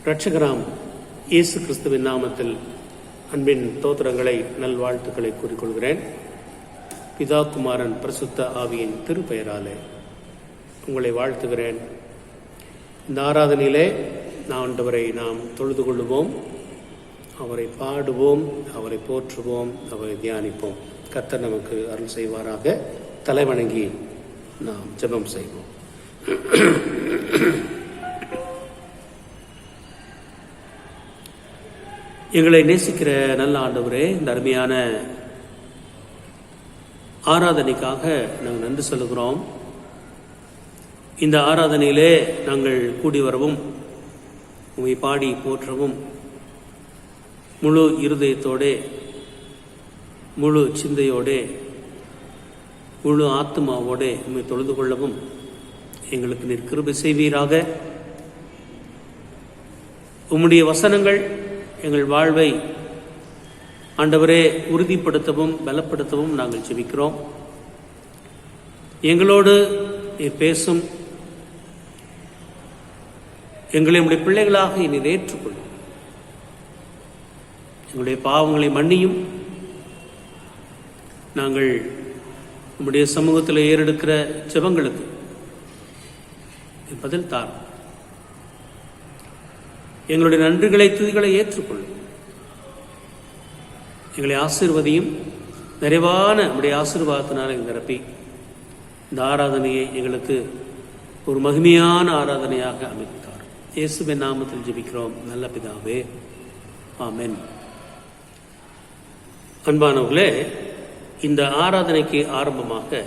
இரட்சகராம் இயேசு கிறிஸ்துவின் நாமத்தில் அன்பின் தோத்திரங்களை நல்வாழ்த்துக்களை கூறிக்கொள்கிறேன். பிதா குமாரன் பரிசுத்த ஆவியின் திருப்பெயராலே உங்களை வாழ்த்துகிறேன். இந்த ஆராதனையிலே ஆண்டவரை நாம் தொழுது கொள்ளுவோம், அவரை பாடுவோம், அவரை போற்றுவோம், அவரை தியானிப்போம். கர்த்தர் நமக்கு அருள் செய்வாராக. தலைவணங்கி நாம் ஜெபம் செய்வோம். எங்களை நேசிக்கிற நல்ல ஆண்டவரே, இந்த அருமையான ஆராதனைக்காக நாங்கள் நன்றி சொல்லுகிறோம். இந்த ஆராதனையிலே நாங்கள் கூடி வரவும், உம்மை பாடி போற்றவும், முழு இருதயத்தோடே, முழு சிந்தையோடே, முழு ஆத்மாவோடே உம்மை தொழுது கொள்ளவும் எங்களுக்கு நீர் கிருபை செய்வீராக. உம்முடைய வசனங்கள் எங்கள் வாழ்வை ஆண்டவரே உறுதிப்படுத்தவும் பலப்படுத்தவும் நாங்கள் ஜெபிக்கிறோம். எங்களோடு நீர் பேசும், எங்களை உடைய பிள்ளைகளாக நீர் ஏற்றுக்கொள்ளும், எங்களுடைய பாவங்களை மன்னியும். நாங்கள் நம்முடைய சமூகத்தில் ஏறெடுக்கிற ஜெபங்களுக்கு பதில் தாரும். எங்களுடைய நன்றிகளை துதிகளை ஏற்றுக்கொள்ளும். எங்களை ஆசீர்வதியும். நிறைவான நம்முடைய ஆசீர்வாதத்தினால் நிரப்பி இந்த ஆராதனையை எங்களுக்கு ஒரு மகிமையான ஆராதனையாக அமைத்தார். இயேசுவின் நாமத்தில் ஜெபிக்கிறோம் நல்ல பிதாவே, ஆமென். அன்பானவர்களே, இந்த ஆராதனைக்கு ஆரம்பமாக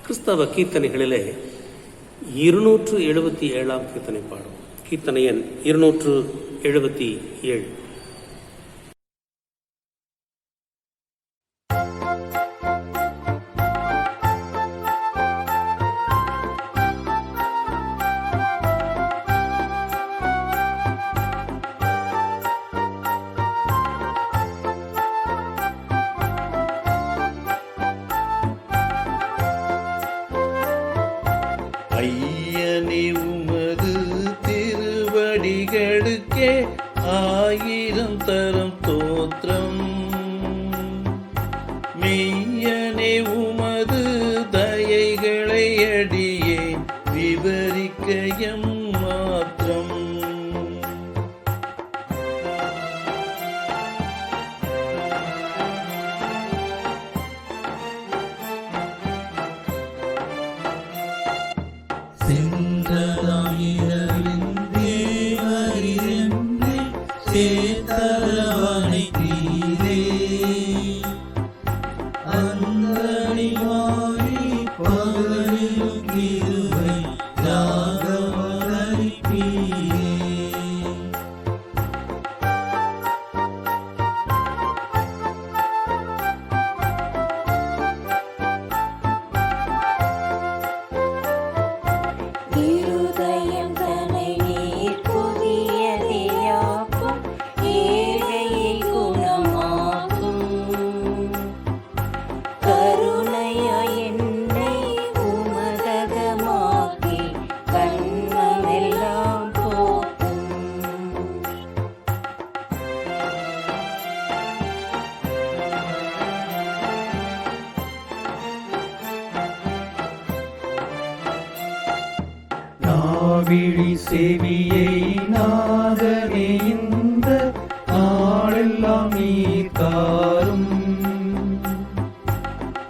கிறிஸ்தவ கீர்த்தனைகளிலே 277 கீர்த்தனை பாடும். கீர்த்தனை எண் 277. ஐயனே உமது திருவடிகளுக்கே 1000 தரம் தோத்திரம். மெய்யனே உமது தயைகளை அடியே விவரிக்க எம்மாத்திரம். விழி செவியை நாதனே இந்த நாளெல்லாம் நீர் தாரும்.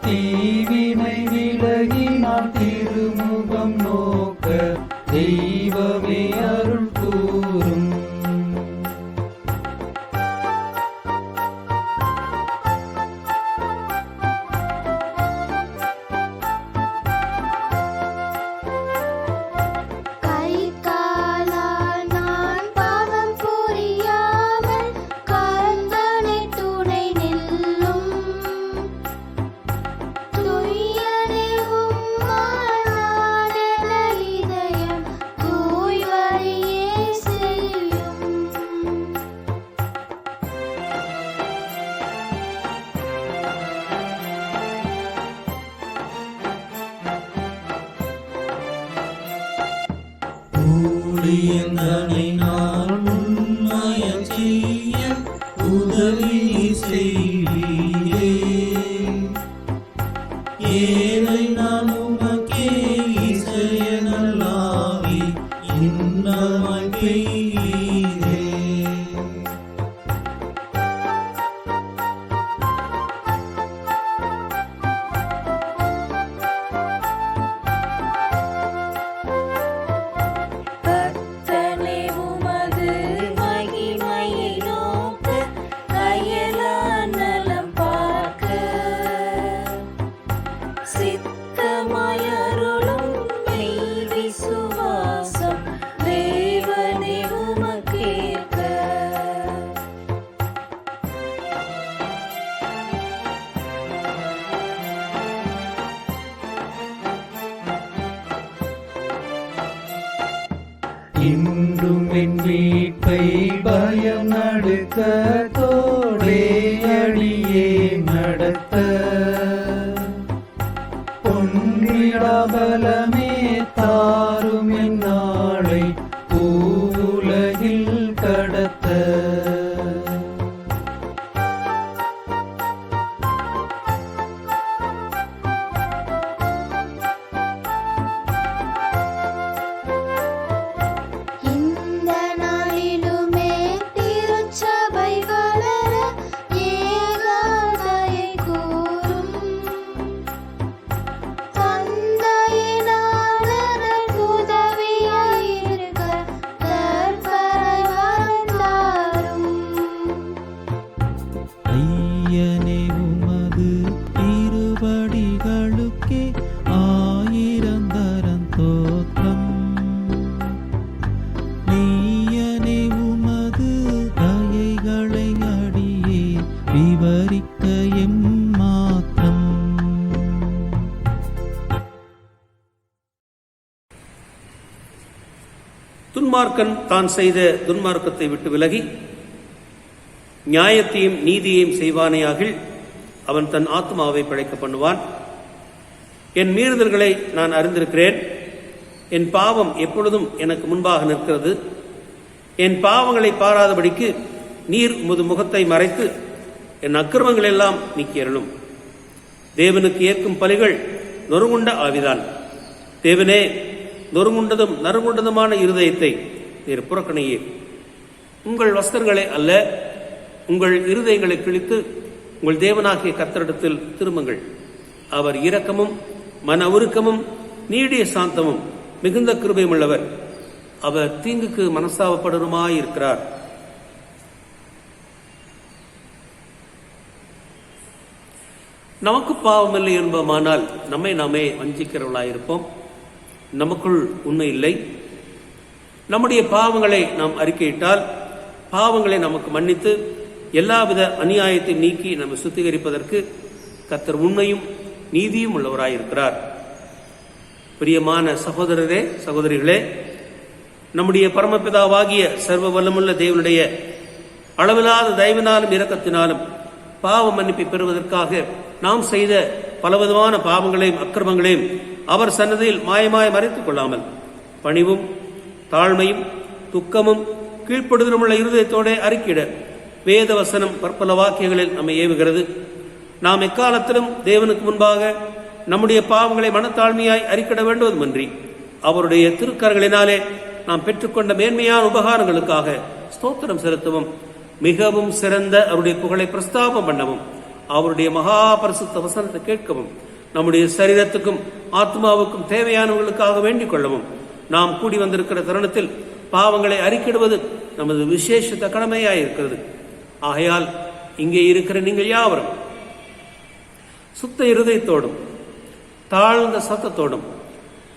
தீவினை விலகி நான் திருமுகம் நோக்க தெய்வமே அருள் கூறும். ஊழியங்களை நான் பெய்தீரே. கர்த்தனே உமது மகிமையை நோக்க அயலான் நலம் பார்க்க சித்தமாய் அருளும் மெய் விசுவாசம் தேவனே உமக்கேற்க. இன்றும் என் மீட்பை பயம் நடுக்கத்தோடே அடியே நடத்த பொன்னிடாபலமே தாரும் என் நாளை பூவுலகில் கடத்த. இந்த நாளிலுமே திருச்சபை வளர ஏகாதையை கூறும் தந்தையினால் உதவியாயிருக்க கர்த்தரை வாழ்ந்தாரும். ஐயனே உமது திருவடிகளுக்கே ஆயிரந்தரம் தோற்றம். நீயனே உமது தயைகளை அடியே விவரிக்க எம்மாத்திரம். துன்மார்க்கன் தான் செய்த துன்மார்க்கத்தை விட்டு விலகி நியாயத்தையும் நீதியையும் செய்வானேயாகில் அவன் தன் ஆத்மாவை பிழைக்க பண்ணுவான். என் மீறுதல்களை நான் அறிந்திருக்கிறேன். என் பாவம் எப்பொழுதும் எனக்கு முன்பாக நிற்கிறது. என் பாவங்களை பாராதபடிக்கு நீர் உமது முகத்தை மறைத்து என் அக்கிரமங்கள் எல்லாம் நீக்கியருளும். தேவனுக்கு ஏற்கும் பலிகள் நொறுங்குண்ட ஆவிதான். தேவனே, நொறுங்குண்டதும் நறுங்குண்டதுமான இருதயத்தை நீர் புறக்கணையே. உங்கள் வஸ்திரங்களை அல்ல, உங்கள் இருதயங்களை கிழித்து உங்கள் தேவனாகிய கர்த்தரிடத்தில் திரும்புங்கள். அவர் இரக்கமும் மன உருக்கமும் நீடிய சாந்தமும் மிகுந்த கிருபையும் உள்ளவர். அவர் தீங்குக்கு மனஸ்தாபப்படுமாயிருக்கிறார். நமக்கு பாவமில்லை என்போமானால் நம்மை நாமே வஞ்சிக்கிறவர்களாயிருப்போம். நமக்குள் உண்மை இல்லை. நம்முடைய பாவங்களை நாம் அறிக்கையிட்டால் பாவங்களை நமக்கு மன்னித்து எல்லாவித அநியாயத்தை நீக்கி நம்மை சுத்திகரிப்பதற்கு கர்த்தர் உண்மையும் நீதியும் உள்ளவராயிருக்கிறார். பிரியமான சகோதரரே, சகோதரிகளே, நம்முடைய பரமபிதாவாகிய சர்வ வல்லமுள்ள தேவனுடைய அளவில்லாத தயவினாலும் இரக்கத்தினாலும் பாவ மன்னிப்பை பெறுவதற்காக நாம் செய்த பலவிதமான பாவங்களையும் அக்கிரமங்களையும் அவர் சன்னதியில் மாயமாய் மறைத்துக் கொள்ளாமல் பணிவும் தாழ்மையும் துக்கமும் கீழ்ப்படுதலுமுள்ள இருதயத்தோட அறிக்கையிட வேத வசனம் பற்பல வாக்கியங்களில் நம்மை ஏவுகிறது. நாம் எக்காலத்திலும் தேவனுக்கு முன்பாக நம்முடைய பாவங்களை மனத்தாழ்மையாய் அறிக்கிட வேண்டுவதுமன்றி அவருடைய திருக்கரங்களினாலே நாம் பெற்றுக்கொண்ட மேன்மையான உபகாரங்களுக்காக ஸ்தோத்திரம் செலுத்தவும் மிகவும் சிறந்த அவருடைய புகழை பிரஸ்தாபம் பண்ணவும் அவருடைய மகா பரிசுத்த வசனத்தை கேட்கவும் நம்முடைய சரீரத்துக்கும் ஆத்மாவுக்கும் தேவையானவர்களுக்காக வேண்டிக் கொள்ளவும் நாம் கூடி வந்திருக்கிற தருணத்தில் பாவங்களை அறிக்கிடுவது நமது விசேஷத்த கடமையாயிருக்கிறது. ஆகையால் இங்கே இருக்கிற நீங்கள் யாவரும் சுத்த இருதயத்தோடும் தாழ்ந்த சத்தத்தோடும்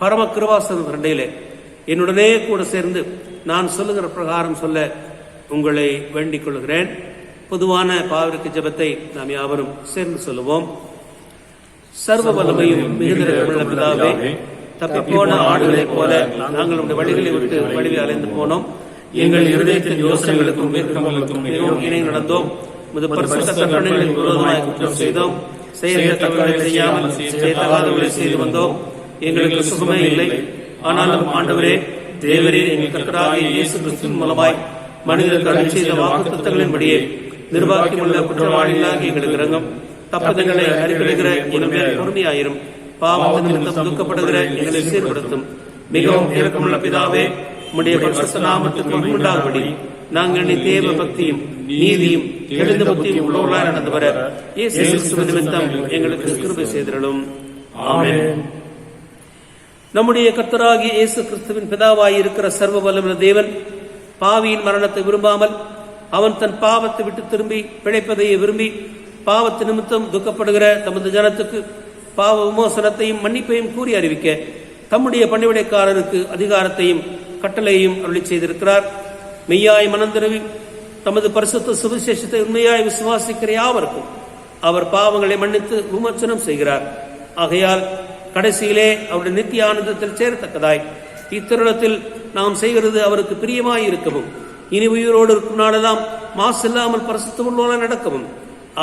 பரம கிருபாசன ரெண்டையிலே என்னுடனே கூட சேர்ந்து நான் சொல்லுகிற பிரகாரம் சொல்ல உங்களை வேண்டிக் கொள்கிறேன். பொதுவான பாவருக்கு ஜெபத்தை நாம் யாவரும் சேர்ந்து சொல்லுவோம். சர்வ வல்லமையும் மிகுந்த பிதாவே, தப்பிப்போன ஆடுகளைப் போல நாங்கள் உடைய வழிகளை விட்டு வழிவை அலைந்து போனோம். எங்கள் இருதயத்தின் யோசனைகளுக்கும் விருப்பங்களுக்கும் மிகவும் இணை நடந்தோம். முது பரிசுத்த கற்பனைகளின் விரோதமாய் குற்றம் செய்தோம். செய்த தவறுகளை செய்யாமல் செய்தகாதவர்களை செய்து வந்தோம். எங்களுக்கு சுகமே இல்லை. ஆனாலும் ஆண்டவரே, தேவரே, எங்கள் கர்த்தராகிய இயேசு கிறிஸ்துவின் மூலமாய் மனிதருக்கு அருள் செய்த வாக்குத்தத்தங்களின்படியே நிர்வாகியமுள்ள குற்றவாளிகளாகி எங்களுக்கு இரங்கும். தப்புதங்களை அறிவிக்கிற எங்கள் பொறுமையாயிரும். பாவத்தின் நிமித்தம் துக்கப்படுகிற எங்களை சீர்படுத்தும். மிகவும் இரக்கமுள்ள பிதாவே, உம்முடைய பரிசுத்த நாமத்துக்கு உண்டாகும்படி நாங்கள் தேவ பக்தியும் நீதியும் எழுந்த புத்தியும் உள்ளவர்களாய் நடந்து வர இயேசு கிறிஸ்துவின் நிமித்தம் எங்களுக்கு கிருபை செய்திருளும். ஆமென். நம்முடைய கர்த்தராகிய இயேசு கிறிஸ்துவின் பிதாவாய் இருக்கிற சர்வ வல்லமையுள்ள தேவன் பாவியின் மரணத்தை விரும்பாமல் அவன் தன் பாவத்தை விட்டு திரும்பி பிழைப்பதையே விரும்பி பாவத்து நிமித்தம் துக்கப்படுகிற தமது ஜனத்துக்கு பாவ விமோசனத்தையும் மன்னிப்பையும் கூறி அறிவிக்க தம்முடைய பணிவிடைக்காரருக்கு அதிகாரத்தையும் கட்டளையையும் அருளி செய்திருக்கிறார். மெய்யாய் மனந்திரவி தமது பரிசுத்த சுவிசேஷத்தை உண்மையாய் விசுவாசிக்கிற யாவருக்கும் அவர் பாவங்களை மன்னித்து விமோசனம் செய்கிறார். ஆகையால் கடைசியிலே அவருடைய நித்திய ஆனந்தத்தில் சேரத்தக்கதாய் இத்தருணத்தில் நாம் செய்கிறது அவருக்கு பிரியமாய் இருக்கவும் இனி உயிரோடு இருக்கும் நாளெல்லாம் மாசில்லாமல் பரிசுத்தமுள்ளோடு நடக்கவும்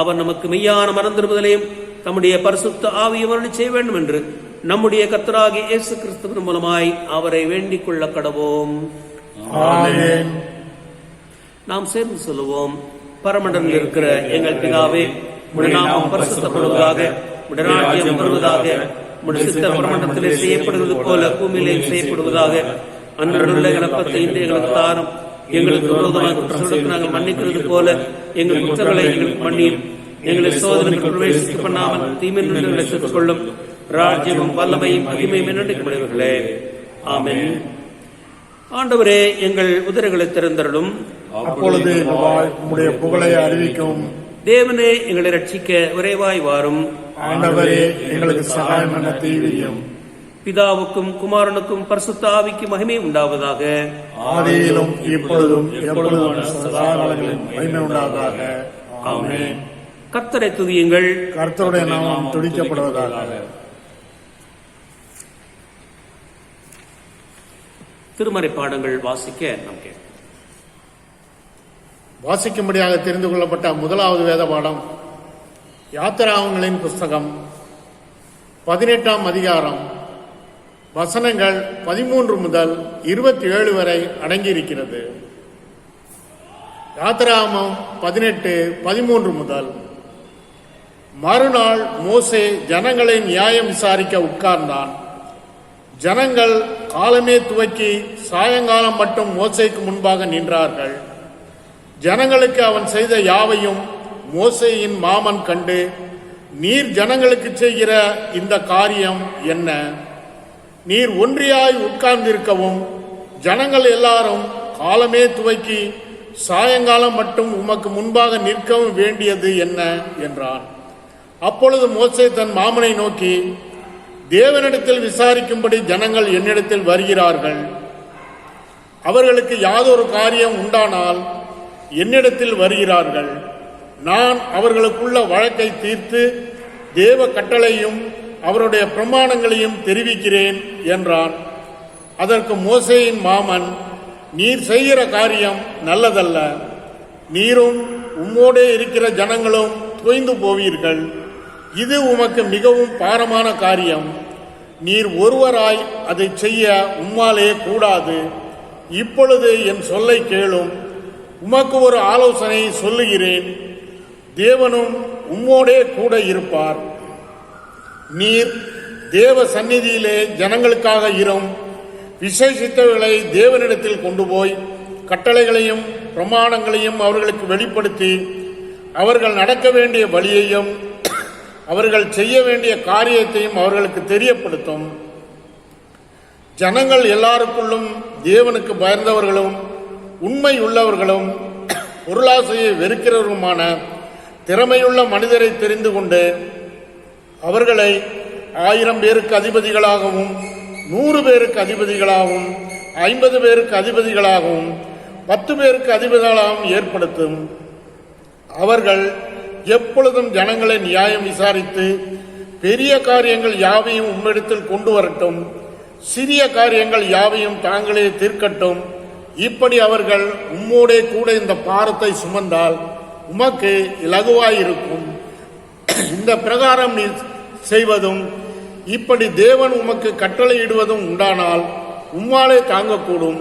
அவர் நமக்கு மெய்யான மனந்திரும்புதலையும் தம்முடைய பரிசுத்த ஆவியை அருளி செய்ய வேண்டும் என்று நம்முடைய கர்த்தராகிய இயேசு கிறிஸ்துவின் மூலமாய் அவரை வேண்டிக் கொள்ள கடவோம். ஆமென். நாம் சேர்ந்து சொல்லுவோம். பரமண்டலில் இருக்கிற எங்கள் பிதாவே, உம்முடைய நாமம் பரிசுத்தப்படுவதாக, உம்முடைய ராஜ்யம் வருவதாக, உம்முடைய சித்தம் பரமண்டலத்திலே செய்யப்படுவது போல பூமியிலே செய்யப்படுவதாக. அன்றுள்ள இழப்பத்தை இன்று எங்களுக்கு தாரும். எங்களுக்கு விரோதமாக குற்றங்களுக்கு நாங்கள் மன்னிக்கிறது போல எங்கள் குற்றங்களை எங்களுக்கு மன்னியும். எங்களை சோதனைக்கு பிரவேசிக்க பண்ணாமல் தீமையிலிருந்து எங்களை சேர்த்துக் கொள்ளும். ராஜ்யமும் வல்லமையும் மகிமையும் என்னென்றைக்கு முடிவுகளே. ஆமென். ஆண்டவரே, எங்கள் உதடுகளை திறந்தருளும். அப்பொழுது உம்முடைய புகழை அறிவிக்கும். தேவனே, எங்களை ரட்சிக்க விரைவாய் வாரும். ஆண்டவரே, எங்களுக்கு சகாயம் பண்ண தீவிரியும். பிதாவுக்கும் குமாரனுக்கும் பரிசுத்த ஆவிக்கு மகிமை உண்டாவதாக. ஆதியிலும் இப்பொழுதும் எப்பொழுதும் சதா காலங்களிலும் மகிமை உண்டாவதாக. ஆமென். கர்த்தரை துதியுங்கள். கர்த்தருடைய நாமம் துதிக்கப்படுவதாக. திருமறை பாடங்கள் வாசிக்க நாம் கேட்போம். வாசிக்கும்படியாக தெரிந்து கொள்ளப்பட்ட முதலாவது வேத பாடம் யாத்திராகமங்களின் புஸ்தகம் 18ஆம் அதிகாரம் வசனங்கள் 13 முதல் 27 வரை அடங்கியிருக்கிறது. யாத்திராகமம் 18:13 முதல். மறுநாள் மோசே ஜனங்களை நியாயம் விசாரிக்க உட்கார்ந்தான். ஜனங்கள் காலமே துவக்கி சாயங்காலம் மட்டும் மோசேக்கு முன்பாக நின்றார்கள். ஜனங்களுக்கு அவன் செய்த யாவையும் மோசேயின் மாமன் கண்டு, நீர் ஜனங்களுக்கு செய்கிற இந்த காரியம் என்ன? நீர் ஒன்றியாய் உட்கார்ந்திருக்கவும் ஜனங்கள் எல்லாரும் காலமே துவக்கி சாயங்காலம் மட்டும் உமக்கு முன்பாக நிற்கவும் வேண்டியது என்ன என்றான். அப்பொழுது மோசே தன் மாமனை நோக்கி, தேவனிடத்தில் விசாரிக்கும்படி ஜனங்கள் என்னிடத்தில் வருகிறார்கள். அவர்களுக்கு யாதொரு காரியம் உண்டானால் என்னிடத்தில் வருகிறார்கள். நான் அவர்களுக்குள்ள வழக்கை தீர்த்து தேவ கட்டளையும் அவருடைய பிரமாணங்களையும் தெரிவிக்கிறேன் என்றான். அதற்கு மோசேயின் மாமன், நீர் செய்கிற காரியம் நல்லதல்ல. நீரும் உம்மோடே இருக்கிற ஜனங்களும் தொய்ந்து போவீர்கள். இது உமக்கு மிகவும் பாரமான காரியம். நீர் ஒருவராய் அதை செய்ய உம்மாலே கூடாது. இப்பொழுது என் சொல்லை கேளும். உமக்கு ஒரு ஆலோசனை சொல்லுகிறேன். தேவனும் உம்மோடே கூட இருப்பார். நீர் தேவ சந்நிதியிலே ஜனங்களுக்காக இரும். விசேஷித்தவர்களை தேவனிடத்தில் கொண்டு போய் கட்டளைகளையும் பிரமாணங்களையும் அவர்களுக்கு வெளிப்படுத்தி அவர்கள் நடக்க வேண்டிய வழியையும் அவர்கள் செய்ய வேண்டிய காரியத்தையும் அவர்களுக்கு தெரியப்படுத்தும். ஜனங்கள் எல்லாருக்குள்ளும் தேவனுக்கு பயந்தவர்களும் உண்மை உள்ளவர்களும் பொருளாசையை வெறுக்கிறவருமான திறமையுள்ள மனிதரை தெரிந்து கொண்டு அவர்களை 1000 பேருக்கு அதிபதிகளாகவும் 100 பேருக்கு அதிபதிகளாகவும் 50 பேருக்கு அதிபதிகளாகவும் 10 பேருக்கு அதிபதிகளாகவும் ஏற்படுத்தும். அவர்கள் எப்பொழுதும் ஜனங்களை நியாயம் விசாரித்து பெரிய காரியங்கள் யாவையும் உம்மிடத்தில் கொண்டு வரட்டும். சிறிய காரியங்கள் யாவையும் தாங்களே தீர்க்கட்டும். இப்படி அவர்கள் உம்மோடே கூட இந்த பாரத்தை சுமந்தால் உமக்கு இலகுவாயிருக்கும். இந்த பிரகாரம் நீ செய்வதும் இப்படி தேவன் உமக்கு கட்டளையிடுவதும் உண்டானால் உம்மாலே தாங்கக்கூடும்.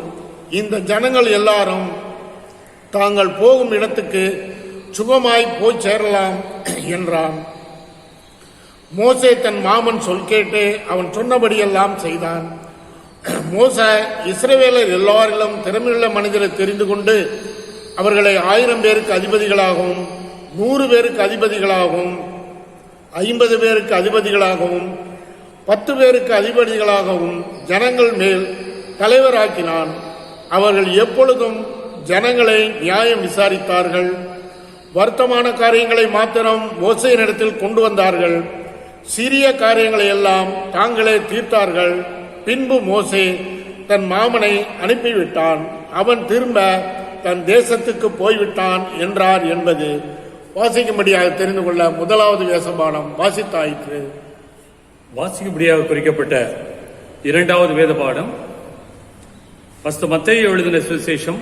இந்த ஜனங்கள் எல்லாரும் தாங்கள் போகும் இடத்துக்கு சுகமாய் போய் சேரலாம் என்றான். மோசே தன் மாமன் சொல் கேட்டு அவன் சொன்னபடியெல்லாம் செய்தான். மோசே இஸ்ரவேலர் எல்லாரிலும் திறமையுள்ள மனிதரை தெரிந்து கொண்டு அவர்களை 1000 பேருக்கு அதிபதிகளாகவும் 100 பேருக்கு அதிபதிகளாகவும் 50 பேருக்கு அதிபதிகளாகவும் 10 பேருக்கு அதிபதிகளாகவும் ஜனங்கள் மேல் தலைவராக்கினான். அவர்கள் எப்பொழுதும் ஜனங்களை நியாயம் விசாரித்தார்கள். வருத்தமான காரியங்களை மாத்திரம் மோசேயினிடத்தில் கொண்டு வந்தார்கள். சிறிய காரியங்களை எல்லாம் தாங்களே தீர்த்தார்கள். பின்பு மோசே தன் மாமனை அனுப்பிவிட்டான். அவன் திரும்ப தன் தேசத்துக்கு போய்விட்டான் என்றார் என்பது வாசிக்கும்படியாக தெரிந்து கொள்ள முதலாவது வேதபாடம் வாசித்தாயிற்று. வாசிக்கும்படியாக குறிக்கப்பட்ட இரண்டாவது வேத பாடம் மத்தேயு எழுதின சுவிசேஷம்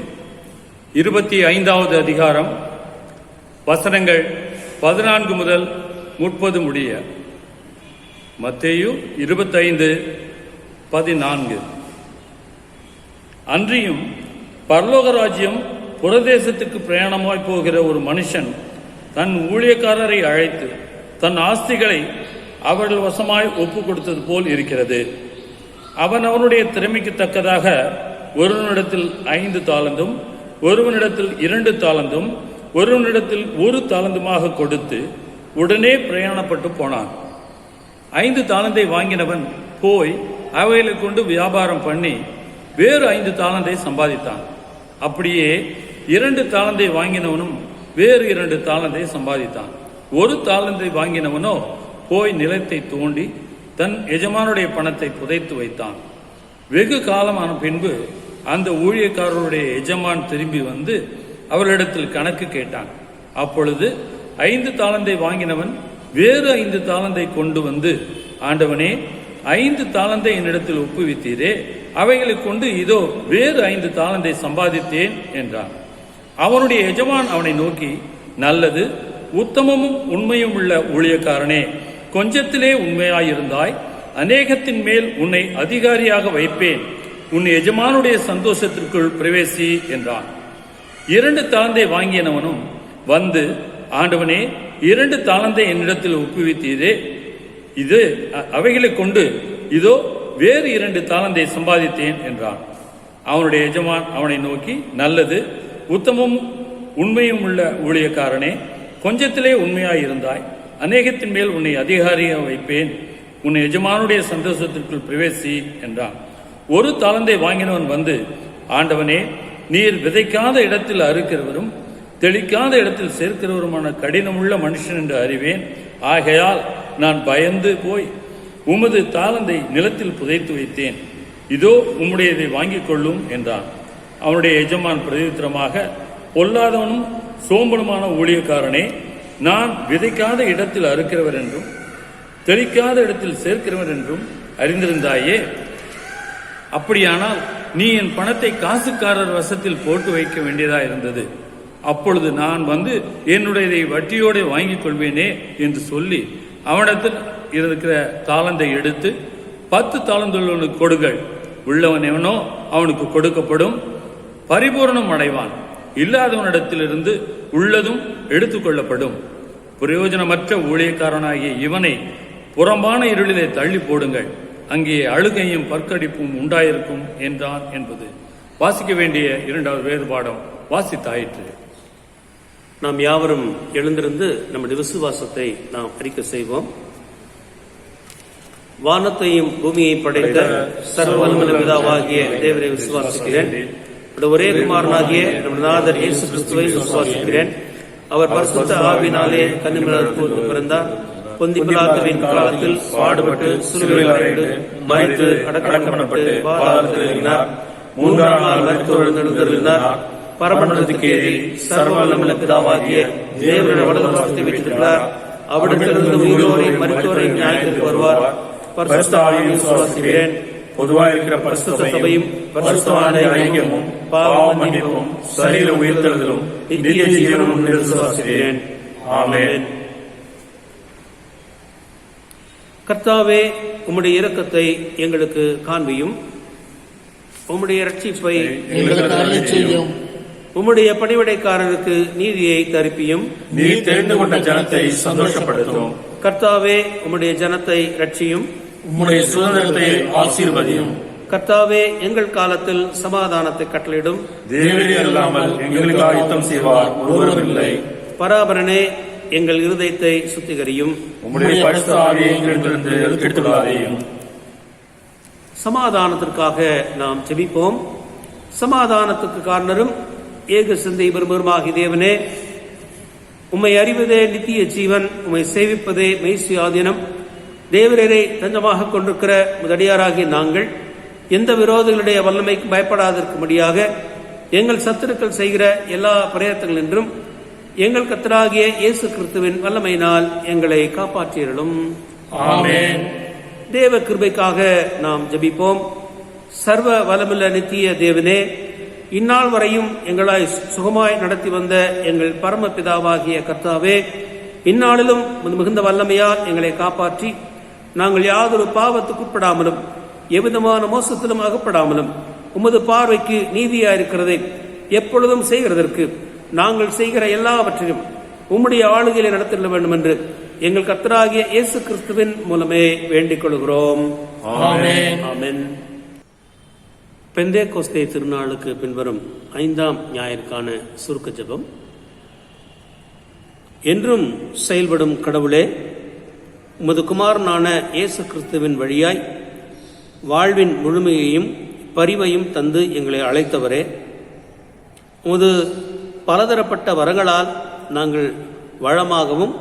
25வது அதிகாரம் வசனங்கள் 14 முதல் 30 முடிய. மத்தேயு 25:14. அன்றியும் பரலோக ராஜ்யம் புரதேசத்துக்கு பிரயாணமாய் போகிற ஒரு மனுஷன் தன் ஊழியக்காரரை அழைத்து தன் ஆஸ்திகளை அவர்கள் வசமாய் ஒப்பு கொடுத்தது போல் இருக்கிறது. அவன் அவனுடைய திறமைக்கு தக்கதாக ஒருவனிடத்தில் 5 தாலந்தும் ஒருவனிடத்தில் 2 தாலந்தும் ஒருவனிடத்தில் 1 தாலந்துமாக கொடுத்து உடனே பிரயாணப்பட்டு போனான். 5 தாலந்தை வாங்கினவன் போய் அவைகளை கொண்டு வியாபாரம் பண்ணி வேறு 5 தாலந்தை சம்பாதித்தான். அப்படியே 2 தாலந்தை வாங்கினவனும் வேறு 2 தாலந்தை சம்பாதித்தான். 1 தாலந்தை வாங்கினவனோ போய் நிலத்தை தோண்டி தன் எஜமானுடைய பணத்தை புதைத்து வைத்தான். வெகு காலமான பின்பு அந்த ஊழியக்காரருடைய எஜமான் திரும்பி வந்து அவர்களிடத்தில் கணக்கு கேட்டான். அப்பொழுது 5 தாலந்தை வாங்கினவன் வேறு 5 தாலந்தை கொண்டு வந்து, ஆண்டவனே, 5 தாலந்தை என்னிடத்தில் ஒப்புவித்தீரே, அவைகளை கொண்டு இதோ வேறு 5 தாலந்தை சம்பாதித்தேன் என்றான். அவனுடைய எஜமான் அவனை நோக்கி, நல்லது, உத்தமமும் உண்மையும் உள்ள ஊழியக்காரனே, கொஞ்சத்திலே உண்மையாயிருந்தாய், அநேகத்தின் மேல் உன்னை அதிகாரியாக வைப்பேன், உன் எஜமானுடைய சந்தோஷத்திற்குள் பிரவேசி என்றான். 2 தாலந்தை வாங்கியனவனும் வந்து, ஆண்டவனே, 2 தாலந்தை என்னிடத்தில் ஒப்புவித்தீரே, இது அவைகளை கொண்டு இதோ வேறு 2 தாலந்தை சம்பாதித்தேன் என்றான். அவனுடைய எஜமான் அவனை நோக்கி, நல்லது, உத்தமும் உண்மையும் உள்ள ஊழியக்காரனே, கொஞ்சத்திலே உண்மையாயிருந்தாய், அநேகத்தின் மேல் உன்னை அதிகாரியாக வைப்பேன், உன் எஜமானுடைய சந்தோஷத்திற்குள் பிரவேசி என்றான். 1 தாலந்தை வாங்கினவன் வந்து, ஆண்டவனே, நீர் விதைக்காத இடத்தில் அறுக்கிறவரும் தெளிக்காத இடத்தில் சேர்க்கிறவருமான கடினமுள்ள மனுஷன் என்று அறிவேன். ஆகையால் நான் பயந்து போய் உமது தாலந்தை நிலத்தில் புதைத்து வைத்தேன். இதோ உம்முடையதை வாங்கிக் கொள்ளும் என்றான். அவனுடைய எஜமான் பிரதித்திரமாக, பொல்லாதவனும் சோம்பலுமான ஊழியக்காரனே, நான் விதைக்காத இடத்தில் அறுக்கிறவர் என்றும் தெளிக்காத இடத்தில் சேர்க்கிறவர் என்றும் அறிந்திருந்தாயே. அப்படியானால் நீ என் பணத்தை காசுக்காரர் வசத்தில் போட்டு வைக்க வேண்டியதா இருந்தது. அப்பொழுது நான் வந்து என்னுடையதை வட்டியோடு வாங்கிக் கொள்வேனே என்று சொல்லி அவனிடத்தில் இருக்கிற தாளந்தை எடுத்து 10 தாளந்துள்ளவனுக்கு கொடுங்கள். உள்ளவன் எவனோ அவனுக்கு கொடுக்கப்படும், பரிபூரணம் அடைவான். இல்லாதவனிடத்திலிருந்து உள்ளதும் எடுத்துக்கொள்ளப்படும். பிரயோஜனமற்ற ஊழியக்காரனாகிய இவனை புறம்பான இருளிலே தள்ளி போடுங்கள், அங்கே அழுகையும் பற்கடிப்பும் உண்டாயிருக்கும் என்றான் என்பது வாசிக்க வேண்டிய 2வது வேறுபாடம் வாசித்தாயிற்று. நாம் யாவரும் எழுந்திருந்து நம்முடைய விசுவாசத்தை நாம் அறிக்கை செய்வோம். வானத்தையும் பூமியை படைத்த சர்வவல்லமையுள்ள பிதாவாகிய தேவரை விசுவாசிக்கிறேன். ஒரே குமாரனாகிய நம்முடைய நாதர் இயேசு கிறிஸ்துவை விசுவாசிக்கிறேன். அவர் பரிசுத்த ஆவியினாலே கன்னிமரியாளுக்கு பிறந்தார். பொந்தி பிலாத்துவின் காலத்தில் பாடுபட்டு சிலுவையில் அறைந்து மரித்து அடக்கம் பண்ணப்பட்டு பாதாளத்தில் இறங்கினார். 3ஆம் நாள் மரித்தோர் எழுந்தருளினார். பரமண்டலத்துக்கு ஏறி சர்வவல்லமையுள்ள பிதாவாகிய தேவனுடைய வலது பாகத்தை வைத்திருக்கிறார். அவிடத்திலிருந்து உயிரோரை மரித்தோரை நியாயத்திற்கு வருவார். பரிசுத்த ஆவியை விசுவாசிக்கிறேன். பொதுவாக இருக்கிற பரிசுத்த சபையும் பரிசுத்தமான ஐக்கியமும் பாவ மன்னிப்பும் சரீர உயிர்த்தெழுதலும் நித்திய ஜீவனும் விசுவாசிக்கிறேன். ஆமென். கர்த்தாவே, உம்முடைய இரக்கத்தை எங்களுக்கு காண்பியும், உம்முடைய இரட்சிப்பை எங்களுக்கு அருளச் செய்யும். உம்முடைய பணிவிடைக்காரருக்கு நீதியை தரிப்பியும். நீர் தெரிந்து கொண்ட ஜனத்தை சந்தோஷப்படுத்தும். கர்த்தாவே, உம்முடைய ஜனத்தை ரட்சியும். உம்முடைய சுதந்திரத்தை ஆசீர்வதியும். கர்த்தாவே, எங்கள் காலத்தில் சமாதானத்தை கட்டளையிடும். தேவரே அல்லாமல் எங்களுக்காக யுத்தம் செய்வார் ஒருவரும் இல்லை. பராபரனே, எங்கள் இருதயத்தை சுத்திகரியும். உம்முடைய பரிசுத்த ஆவியை எங்களிடமிருந்து எடுத்துக் கொள்ளாதேயும். சமாதானத்திற்காக நாம் ஜெபிப்போம். சமாதானத்துக்கு காரணரும் ஏக சிந்தை பெருமருமாகி தேவனே, உம்மை அறிவதே நித்திய ஜீவன், உம்மை சேவிப்பதே மெய்சுயாதீனம். தேவரரை தஞ்சமாக கொண்டிருக்கிற முதடியாராகிய நாங்கள் எந்த விரோதிகளுடைய வல்லமைக்கு பயப்படாதிருக்கும்படியாக எங்கள் சத்துருக்கள் செய்கிற எல்லா பிரயத்தங்கள் என்றும் எங்கள் கர்த்தராகிய இயேசு கிறிஸ்துவின் வல்லமையினால் எங்களை காப்பாற்றியருளும். ஆமென். தேவ கிருபைக்காக நாம் ஜெபிப்போம். சர்வ வல்லமுள்ள நித்திய தேவனே, இந்நாள் வரையும் எங்களாய் சுகமாய் நடத்தி வந்த எங்கள் பரமபிதாவாகிய கர்த்தாவே, இந்நாளிலும் மிகுந்த வல்லமையால் எங்களை காப்பாற்றி நாங்கள் யாதொரு பாவத்துக்குட்படாமலும் எவ்விதமான மோசத்திலும் அகப்படாமலும் உமது பார்வைக்கு நீதியாயிருக்கிறதை எப்பொழுதும் செய்கிறதற்கு நாங்கள் செய்கிற எல்லாவற்றையும் உம்முடைய ஆளுகையை நடத்திட வேண்டும் என்று எங்கள் கர்த்தராகிய இயேசு கிறிஸ்துவின் மூலமே வேண்டிக் கொள்கிறோம். ஆமென். ஆமென். பெந்தேகோஸ்தே திருநாளுக்கு பின்வரும் 5ஆம் ஞாயிற்கான சுருக்க ஜெபம். என்றும் செயல்படும் கடவுளே, உமது குமாரனான இயேசு கிறிஸ்துவின் வழியாய் வாழ்வின் முழுமையையும் பரிவையும் தந்து எங்களை அழைத்தவரே, உமது பலதரப்பட்ட வரங்களால் நாங்கள் வளமாகவும்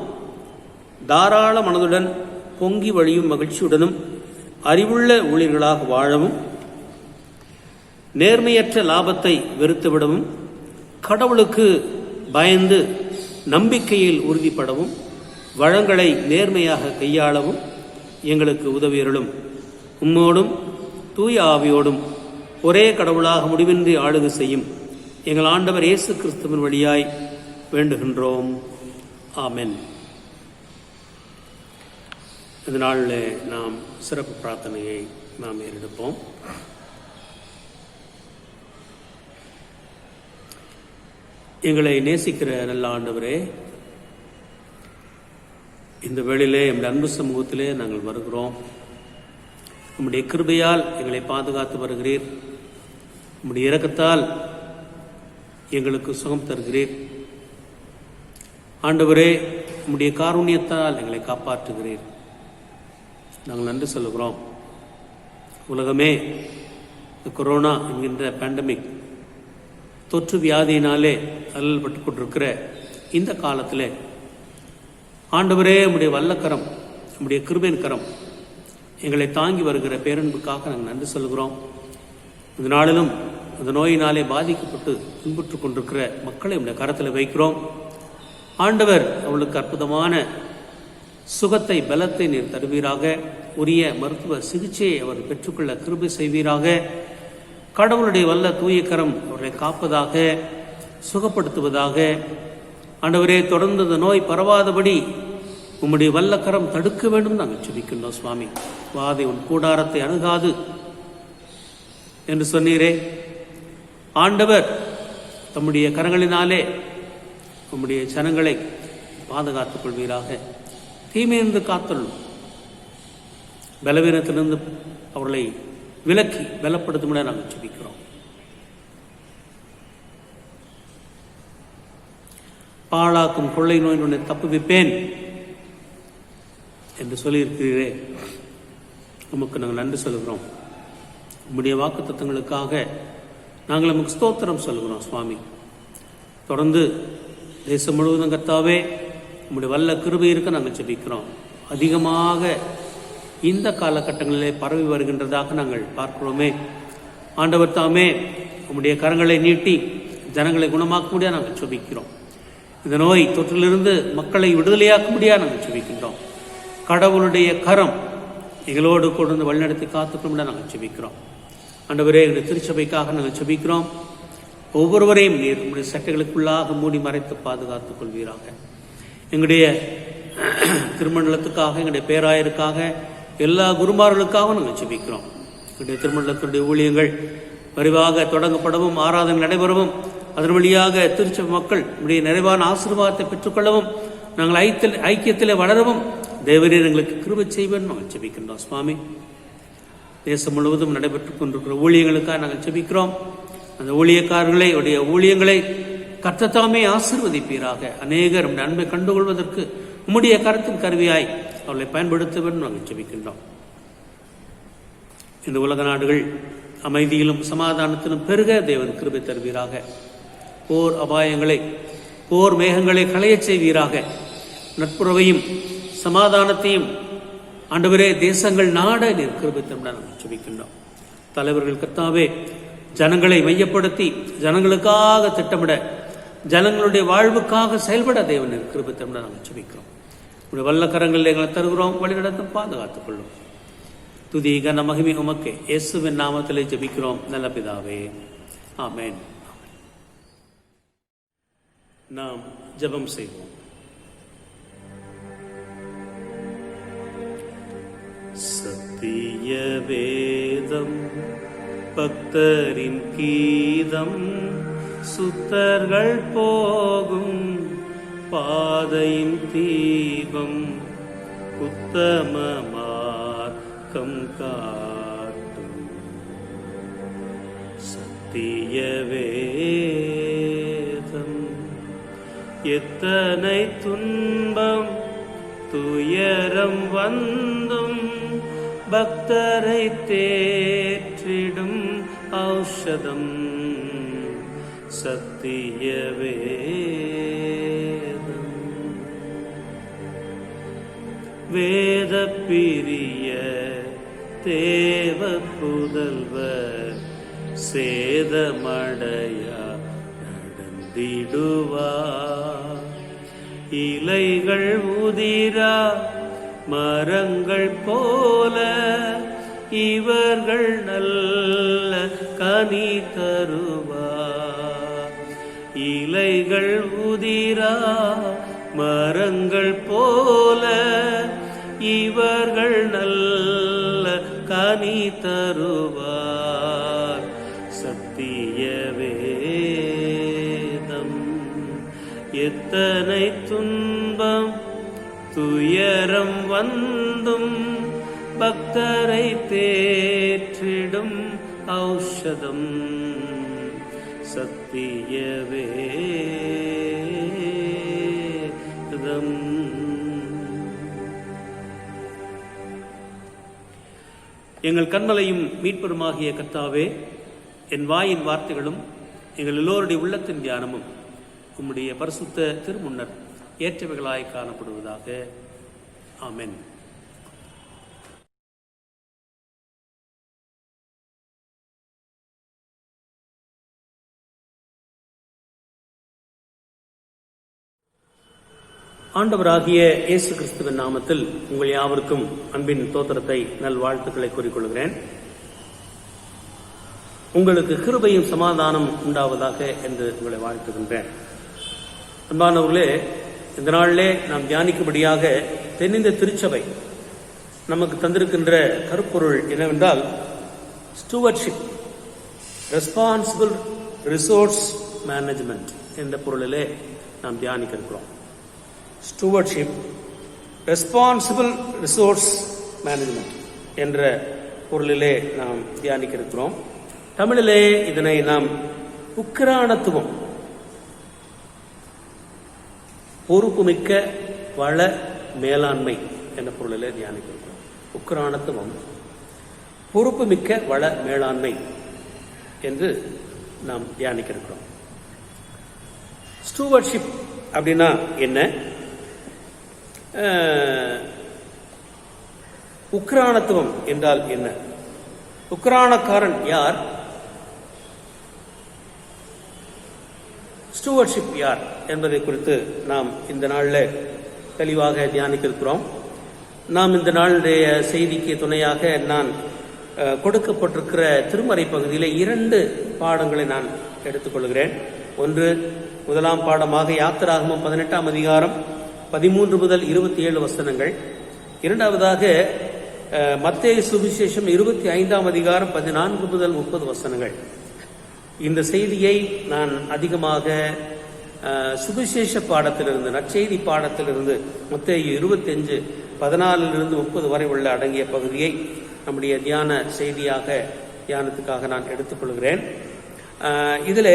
தாராள மனதுடன் பொங்கி வழியும் மகிழ்ச்சியுடனும் அறிவுள்ள ஊழியர்களாக வாழவும், நேர்மையற்ற லாபத்தை வெறுத்துவிடவும், கடவுளுக்கு பயந்து நம்பிக்கையில் உறுதிப்படவும், வளங்களை நேர்மையாக கையாளவும் எங்களுக்கு உதவியருளும். உம்மோடும் தூய ஆவியோடும் ஒரே கடவுளாக முடிவின்றி ஆளுகை செய்யும் எங்கள் ஆண்டவர் இயேசு கிறிஸ்துவின் வழியாய் வேண்டுகின்றோம். ஆமென். இந்த நாளில் நாம் சிறப்பு பிரார்த்தனையை நாம் ஏறெடுப்போம். எங்களை நேசிக்கிற நல்ல ஆண்டவரே, இந்த வேளையிலே எங்களுடைய அன்பு சமூகத்திலே நாங்கள் வருகிறோம். உம்முடைய கிருபையால் எங்களை பாதுகாத்து வருகிறீர். உம்முடைய இரக்கத்தால் எங்களுக்கு சுகம் தருகிறீர். ஆண்டவரே, உம்முடைய காருண்யத்தால் எங்களை காப்பாற்றுகிறீர். நாங்கள் நன்றி சொல்லுகிறோம். உலகமே இந்த கொரோனா என்கின்ற பேண்டமிக் தொற்று வியாதியினாலே அல்லல்பட்டு கொண்டிருக்கிற இந்த காலத்தில் ஆண்டவரே, உம்முடைய வல்லக்கரம், உம்முடைய கிருபையின் கரம் எங்களை தாங்கி வருகிற பேரன்புக்காக நாங்கள் நன்றி சொல்கிறோம். இந்த நாளிலும் அந்த நோயினாலே பாதிக்கப்பட்டு துன்புற்றுக் கொண்டிருக்கிற மக்களை உடைய கரத்தில் வைக்கிறோம். ஆண்டவர் அவளுக்கு அற்புதமான சுகத்தை, பலத்தை நீர் தருவீராக. உரிய மருத்துவ சிகிச்சையை அவர் பெற்றுக்கொள்ள கிருபை செய்வீராக. கடவுளுடைய வல்ல தூயக்கரம் அவர்களை காப்பதாக, சுகப்படுத்துவதாக. ஆண்டவரே, தொடர்ந்து இந்த நோய் பரவாதபடி உம்முடைய வல்லக்கரம் தடுக்க வேண்டும் நாங்கள் ஜெபிக்கின்றோம். சுவாமி, வாதை உன் கூடாரத்தை அணுகாது என்று சொன்னீரே. ஆண்டவர் தம்முடைய கரங்களினாலே உம்முடைய ஜனங்களை பாதுகாத்துக் கொள்வீராக. தீமையிலிருந்து காத்தள்ளும், பலவீனத்திலிருந்து அவர்களை விலக்கி பலப்படுத்தும் நாங்கள் ஜெபிக்கிறோம். பாழாக்கும் கொள்ளை நோய் உன்னை தப்புவிப்பேன் என்று சொல்லியிருக்கிறீரே, நமக்கு நாங்கள் நன்றி சொல்கிறோம். உம்முடைய வாக்கு தத்தங்களுக்காக நாங்கள் நமக்கு ஸ்தோத்திரம் சொல்கிறோம். சுவாமி, தொடர்ந்து தேசம் முழுவதும் கர்த்தாவே உம்முடைய வல்ல கிருபை இருக்க நாங்கள் ஜெபிக்கிறோம். அதிகமாக இந்த காலகட்டங்களிலே பரவி வருகின்றதாக நாங்கள் பார்க்கிறோமே. ஆண்டவர் தாமே உம்முடைய கரங்களை நீட்டி ஜனங்களை குணமாக்க முடியாது நாங்கள் ஜெபிக்கிறோம். இந்த நோய் தொற்றிலிருந்து மக்களை விடுதலையாக்க முடியாது நாங்கள் ஜெபிக்கின்றோம். கடவுளுடைய கரம் எங்களோடு கொண்டு வழிநடத்தி காத்துக்கொள்ள நாங்கள் ஜெபிக்கிறோம். ஆண்டவரே, எங்களுடைய திருச்சபைக்காக நாங்கள் ஜெபிக்கிறோம். ஒவ்வொருவரையும் நீர் உங்களுடைய சட்டைகளுக்குள்ளாக மூடி மறைத்து பாதுகாத்துக் கொள்வீராக. எங்களுடைய திருமண்டலத்துக்காக, எங்களுடைய பேராயருக்காக, எல்லா குருமார்களுக்காகவும் நாங்கள் ஜெபிக்கிறோம். எங்களுடைய திருமண்டலத்துடைய ஊழியங்கள் விரைவாக தொடங்கப்படவும், ஆராதனை நடைபெறவும், அதன் வழியாக திருச்சபை மக்கள் உடைய நிறைவான ஆசீர்வாதத்தை பெற்றுக்கொள்ளவும், நாங்கள் ஐக்கியத்தில் வளரவும் தேவரீர் எங்களுக்கு கிருபை செய்வேன் நாங்கள் ஜெபிக்கின்றோம். சுவாமி, தேசம் முழுவதும் நடைபெற்றுக் கொண்டிருக்கிற ஊழியங்களுக்காக நாங்கள் ஜெபிக்கிறோம். அந்த ஊழியக்காரர்களை உடைய ஊழியங்களை கர்த்தத்தாமே ஆசீர்வதிப்பீராக. அநேகர் நன்மை கண்டுகொள்வதற்கு உம்முடைய கருத்தின் கருவியாய் அவர்களை பயன்படுத்துவன் நாங்கள் ஜெபிக்கின்றோம். இந்த உலக நாடுகள் அமைதியிலும் சமாதானத்திலும் பெருக தேவன் கிருபை தருவீராக. போர் அபாயங்களை, போர் மேகங்களை களையச் செய்வீராக. நட்புறவையும் சமாதானத்தையும் ஆண்டவரே தேசங்கள் நாட நீர் கிருபை தரும்படி நாங்கள் ஜெபிக்கின்றோம். தலைவர்கள் கர்த்தாவே ஜனங்களை மையப்படுத்தி ஜனங்களுக்காக திட்டமிட, ஜனங்களுடைய வாழ்வுக்காக செயல்பட தேவன் நீர் கிருபை தரும்படி நாங்கள் ஜெபிக்கிறோம். உடைய வல்ல கரங்களில் எங்களை தருகிறோம். வழிநடத்தும் பாதுகாத்துக் கொள்ளும். துதி கன மகிமை உமக்கே இயேசுவின் நாமத்திலே ஜெபிக்கிறோம் நல்ல பிதாவே, ஆமென். நாம் ஜெபம் செய்வோம். சத்திய வேதம் பக்தரின் கீதம், சுத்தர்கள் போகும் பாதையின் தீபம், உத்தம மார்க்கம் காட்டும். சத்திய வேதம் எத்தனை துன்பம் துயரம் வந்தும் பக்தரை தேற்றிடும் ஔஷதம். சத்திய வேதம் வேத பிரிய தேவ புதல்வர் சேதமடையா நடந்திடுவார். இலைகள் உதிரா மரங்கள் போல இவர்கள் நல்ல கனி தருவார். இலைகள் உதிரா மரங்கள் போல இவர்கள் நல்ல கனி தருவார். சத்திய வேதம் எத்தனை துன்பம் துயரம் வந்தும் பக்தரை தேற்றிடும் ஔஷதம். சத்திய வேதம். எங்கள் கண்மலையும் மீட்பருமாகிய கர்த்தாவே, என் வாயின் வார்த்தைகளும் எங்கள் எல்லோருடைய உள்ளத்தின் தியானமும் உம்முடைய பரிசுத்த திருமுன்னர் ஏற்றவைகளாய் காணப்படுவதாக. ஆமென். ஆண்டவராகிய இயேசு கிறிஸ்துவின் நாமத்தில் உங்கள் யாவருக்கும் அன்பின் தோத்திரத்தை நல்வாழ்த்துக்களை கூறிக்கொள்கிறேன். உங்களுக்கு கிருபையும் சமாதானம் உண்டாவதாக என்று உங்களை வாழ்த்துகின்றேன். அன்பானவர்களே, இந்த நாளிலே நாம் தியானிக்கும்படியாக தென்னிந்திய திருச்சபை நமக்கு தந்திருக்கின்ற கருப்பொருள் என்னவென்றால், ஸ்டூவர்ட்ஷிப், ரெஸ்பான்சிபிள் ரிசோர்ஸ் மேனேஜ்மெண்ட் என்ற பொருளிலே நாம் தியானிக்க இருக்கிறோம். ஸ்டூவர்ட்ஷிப், ரெஸ்பான்சிபிள் ரிசோர்ஸ் மேனேஜ்மெண்ட் என்ற பொருளிலே நாம் தியானிக்க இருக்கிறோம். தமிழிலே இதனை நாம் உக்கிரானத்துவம், பொறுப்புமிக்க வள மேலாண்மை என்ற பொருளிலே தியானிக்க இருக்கிறோம். உக்கிரானத்துவம், பொறுப்புமிக்க வள மேலாண்மை என்று நாம் தியானிக்க இருக்கிறோம். ஸ்டூவர்ட்ஷிப் அப்படின்னா என்ன? உக்கிரானத்துவம் என்றால் என்ன? உக்கிரானக்காரன் யார்? ஸ்டூவர்ட்ஷிப் யார் என்பதை குறித்து நாம் இந்த நாளில் தெளிவாக தியானிக்க இருக்கிறோம். நாம் இந்த நாளுடைய செய்திக்கு துணையாக நான் கொடுக்கப்பட்டிருக்கிற திருமறை பகுதியில் 2 பாடங்களை நான் எடுத்துக்கொள்கிறேன். ஒன்று, முதலாம் பாடமாக யாத்திராகமம் 18ஆம் அதிகாரம் 13 முதல் 27 வசனங்கள். இரண்டாவதாக மத்தேயு சுவிசேஷம் 25ஆம் அதிகாரம் 14 முதல் 30 வசனங்கள். இந்த செய்தியை நான் அதிகமாக சுவிசேஷ பாடத்திலிருந்து, நற்செய்தி பாடத்திலிருந்து, மத்தேயு 25 14 30 வரை உள்ள அடங்கிய பகுதியை நம்முடைய தியான செய்தியாக தியானத்துக்காக நான் எடுத்துக்கொள்கிறேன். இதில்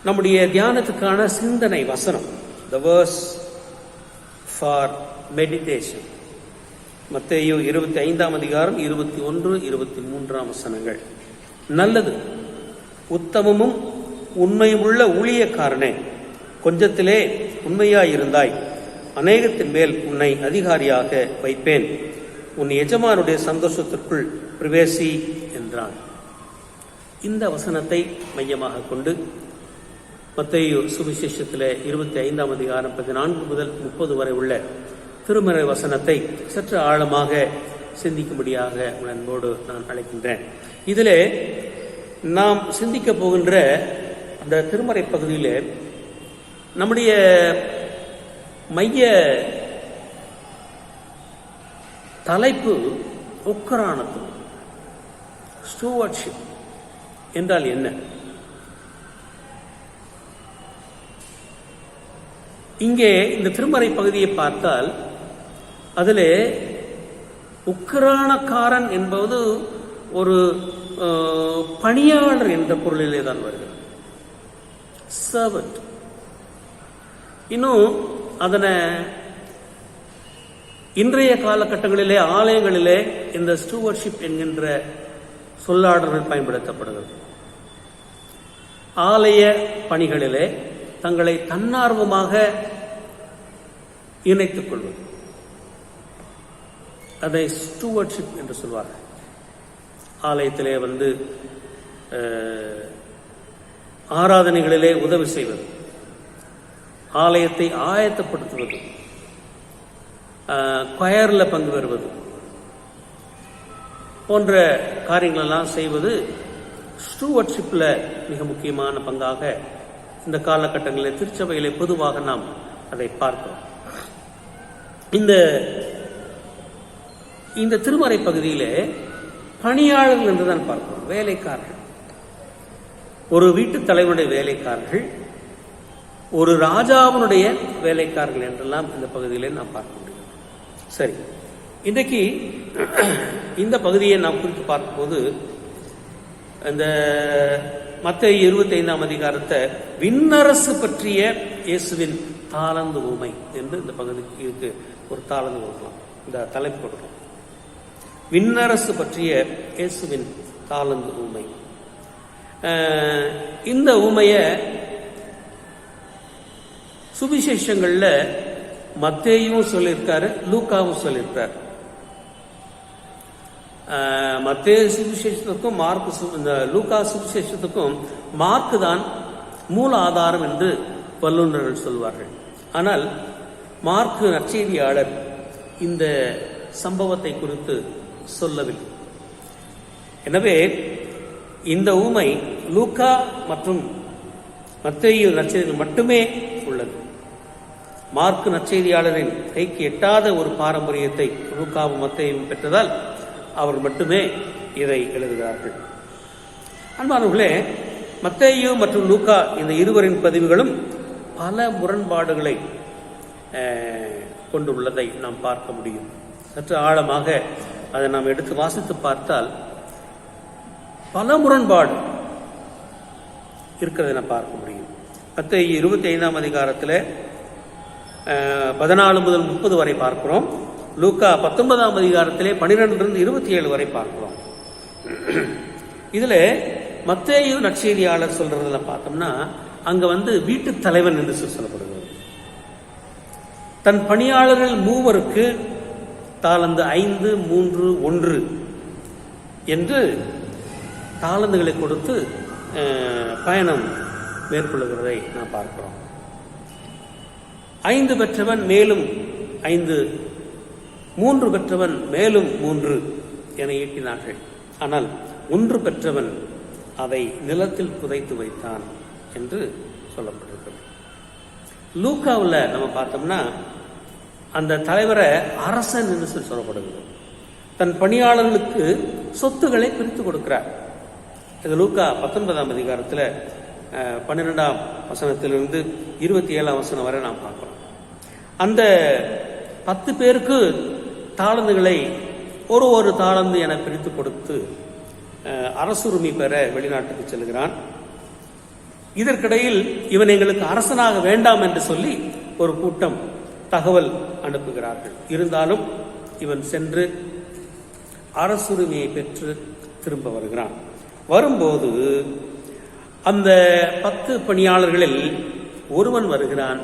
நம்முடைய தியானத்துக்கான சிந்தனை வசனம், the verse for meditation, மத்தேயு 25ஆம் அதிகாரம் 21, 23 வசனங்கள். நல்லது, உத்தமமும் உண்மையுமுள்ள ஊழியக்காரனே, கொஞ்சத்திலே உண்மையாயிருந்தாய், அநேகத்தின் மேல் உன்னை அதிகாரியாக வைப்பேன், உன் எஜமானுடைய சந்தோஷத்திற்குள் பிரவேசி என்றான். இந்த வசனத்தை மையமாக கொண்டு மத்தேயு சுவிசேஷத்தில் 25ஆம் அதிகாரம் 14 முதல் 30 வரை உள்ள திருமறை வசனத்தை சற்று ஆழமாக சிந்திக்கும்படியாக அன்போடு நான் அழைக்கின்றேன். இதிலே நாம் சிந்திக்க போகின்ற அந்த திருமறை பகுதியில் நம்முடைய மைய தலைப்பு உக்கரானத்துவம், ஸ்டூவர்ட்ஷிப் என்றால் என்ன? இங்கே இந்த திருமறை பகுதியை பார்த்தால் அதில் உக்கிரானக்காரன் என்பது ஒரு பணியாளர் என்ற பொருளிலே தான் வருகிறது, சர்வன்ட். இன்னும் அதனை இன்றைய காலகட்டங்களிலே ஆலயங்களிலே இந்த ஸ்டூவர்ட்ஷிப் என்கின்ற சொல்லாடல்கள் பயன்படுத்தப்படுகிறது. ஆலய பணிகளிலே தங்களை தன்னார்வமாக இணைத்துக் கொள்வது, அதை ஸ்டூவர்ட்ஷிப் என்று சொல்வார்கள். ஆலயத்திலே ஆராதனைகளிலே உதவி செய்வது, ஆலயத்தை ஆயத்தப்படுத்துவது, கொயரில் பங்கு பெறுவது போன்ற காரியங்களெல்லாம் செய்வது ஸ்டூவர்ட்ஷிப்பில் மிக முக்கியமான பங்காக இந்த காலகட்டங்களில் திருச்சபையிலே பொதுவாக நாம் அதை பார்க்கிறோம். இந்த திருமறை பகுதியிலே பணியாளர்கள் என்றுதான் பார்க்கிறோம், வேலைக்காரர்கள். ஒரு வீட்டு தலைவனுடைய வேலைக்காரர்கள், ஒரு ராஜாவினுடைய வேலைக்காரர்கள் என்றெல்லாம் இந்த பகுதியிலே நாம் பார்க்க முடியும். சரி, இன்றைக்கு இந்த பகுதியை நாம் குறித்து பார்க்கும்போது இந்த மத்தேயு 25ஆம் அதிகாரத்தை விண்ணரசு பற்றிய இயேசுவின் தாளந்து ஊமை என்று இந்த பகுதிக்கு இதுக்கு ஒரு தாளந்து கொடுக்கலாம், இந்த தலைப்பு கொடுக்கலாம். விண்ணரசு பற்றிய இயேசுவின் தாளந்து ஊமை. இந்த ஊமைய சுவிசேஷங்கள்ல மத்தேயும் சொல்லியிருக்காரு, லூக்காவும் சொல்லியிருக்காரு. மத்தேயு சுவிசேஷத்துக்கும் இந்த லூக்கா சுவிசேஷத்துக்கும் மார்க்கு தான் மூல ஆதாரம் என்று வல்லுநர்கள் சொல்வார்கள். ஆனால் மார்க்கு நற்செய்தியாளர் இந்த சம்பவத்தை குறித்து சொல்லவில்லை. எனவே இந்த ஊமை லூக்கா மற்றும் மத்தேயு நற்செய்தியில் மட்டுமே உள்ளது. மார்க்கு நற்செய்தியாளரின் கைக்கு எட்டாத ஒரு பாரம்பரியத்தை லூக்காவும் மத்தேயும் பெற்றதால் அவர் மட்டுமே இதை எழுதுகிறார்கள். அன்பானவர்களே, மத்தேயு மற்றும் லூக்கா இந்த இருவரின் பதிவுகளும் பல முரண்பாடுகளை கொண்டுள்ளதை நாம் பார்க்க முடியும். சற்று ஆழமாக அதை நாம் எடுத்து வாசித்து பார்த்தால் பல முரண்பாடு இருக்கிறதை நாம் பார்க்க முடியும். மத்தேயு 25ஆம் அதிகாரத்தில் 14 முதல் 30 வரை பார்க்கிறோம். லூக்கா 19ஆம் அதிகாரத்திலே 12 27 வரை பார்க்கிறோம். இதுல மத்தேயு நற்செய்தியாளர் சொல்றதுல பார்த்தோம்னா அங்க வீட்டு தலைவன் என்று சொல்லப்படுகிறது. தன் பணியாளர்கள் 3 தாளந்து 5, 3, 1 என்று தாளந்துகளை கொடுத்து பயணம் மேற்கொள்ளுகிறதை நாம் பார்க்கிறோம். 5 பெற்றவன் மேலும் 5, 3 பெற்றவன் மேலும் 3 என ஈட்டினார்கள். ஆனால் 1 பெற்றவன் அதை நிலத்தில் புதைத்து வைத்தான் என்று சொல்லப்பட்டிருக்கிறது. லூக்காவில் நம்ம பார்த்தோம்னா அந்த தலைவரை அரசன் என்று சொல்லப்படுகிறது. தன் பணியாளர்களுக்கு சொத்துக்களை பிரித்து கொடுக்கிறார். இது லூக்கா 19ஆம் அதிகாரத்தில் 12ஆம் வசனத்திலிருந்து 27ஆம் வசனம் வரை நாம் பார்க்கிறோம். அந்த 10 பேருக்கு தாளந்துகளை ஒரு தாளந்து என பிரித்து கொடுத்து அரசுரிமை பெற வெளிநாட்டுக்கு செல்கிறான். இதற்கிடையில் இவன் எங்களுக்கு அரசனாக வேண்டாம் என்று சொல்லி ஒரு கூட்டம் தகவல் அனுப்புகிறார்கள். இருந்தாலும் இவன் சென்று அரசுரிமையை பெற்று திரும்ப வருகிறான். வரும்போது அந்த 10 பணியாளர்களில் ஒருவன் வருகிறான்.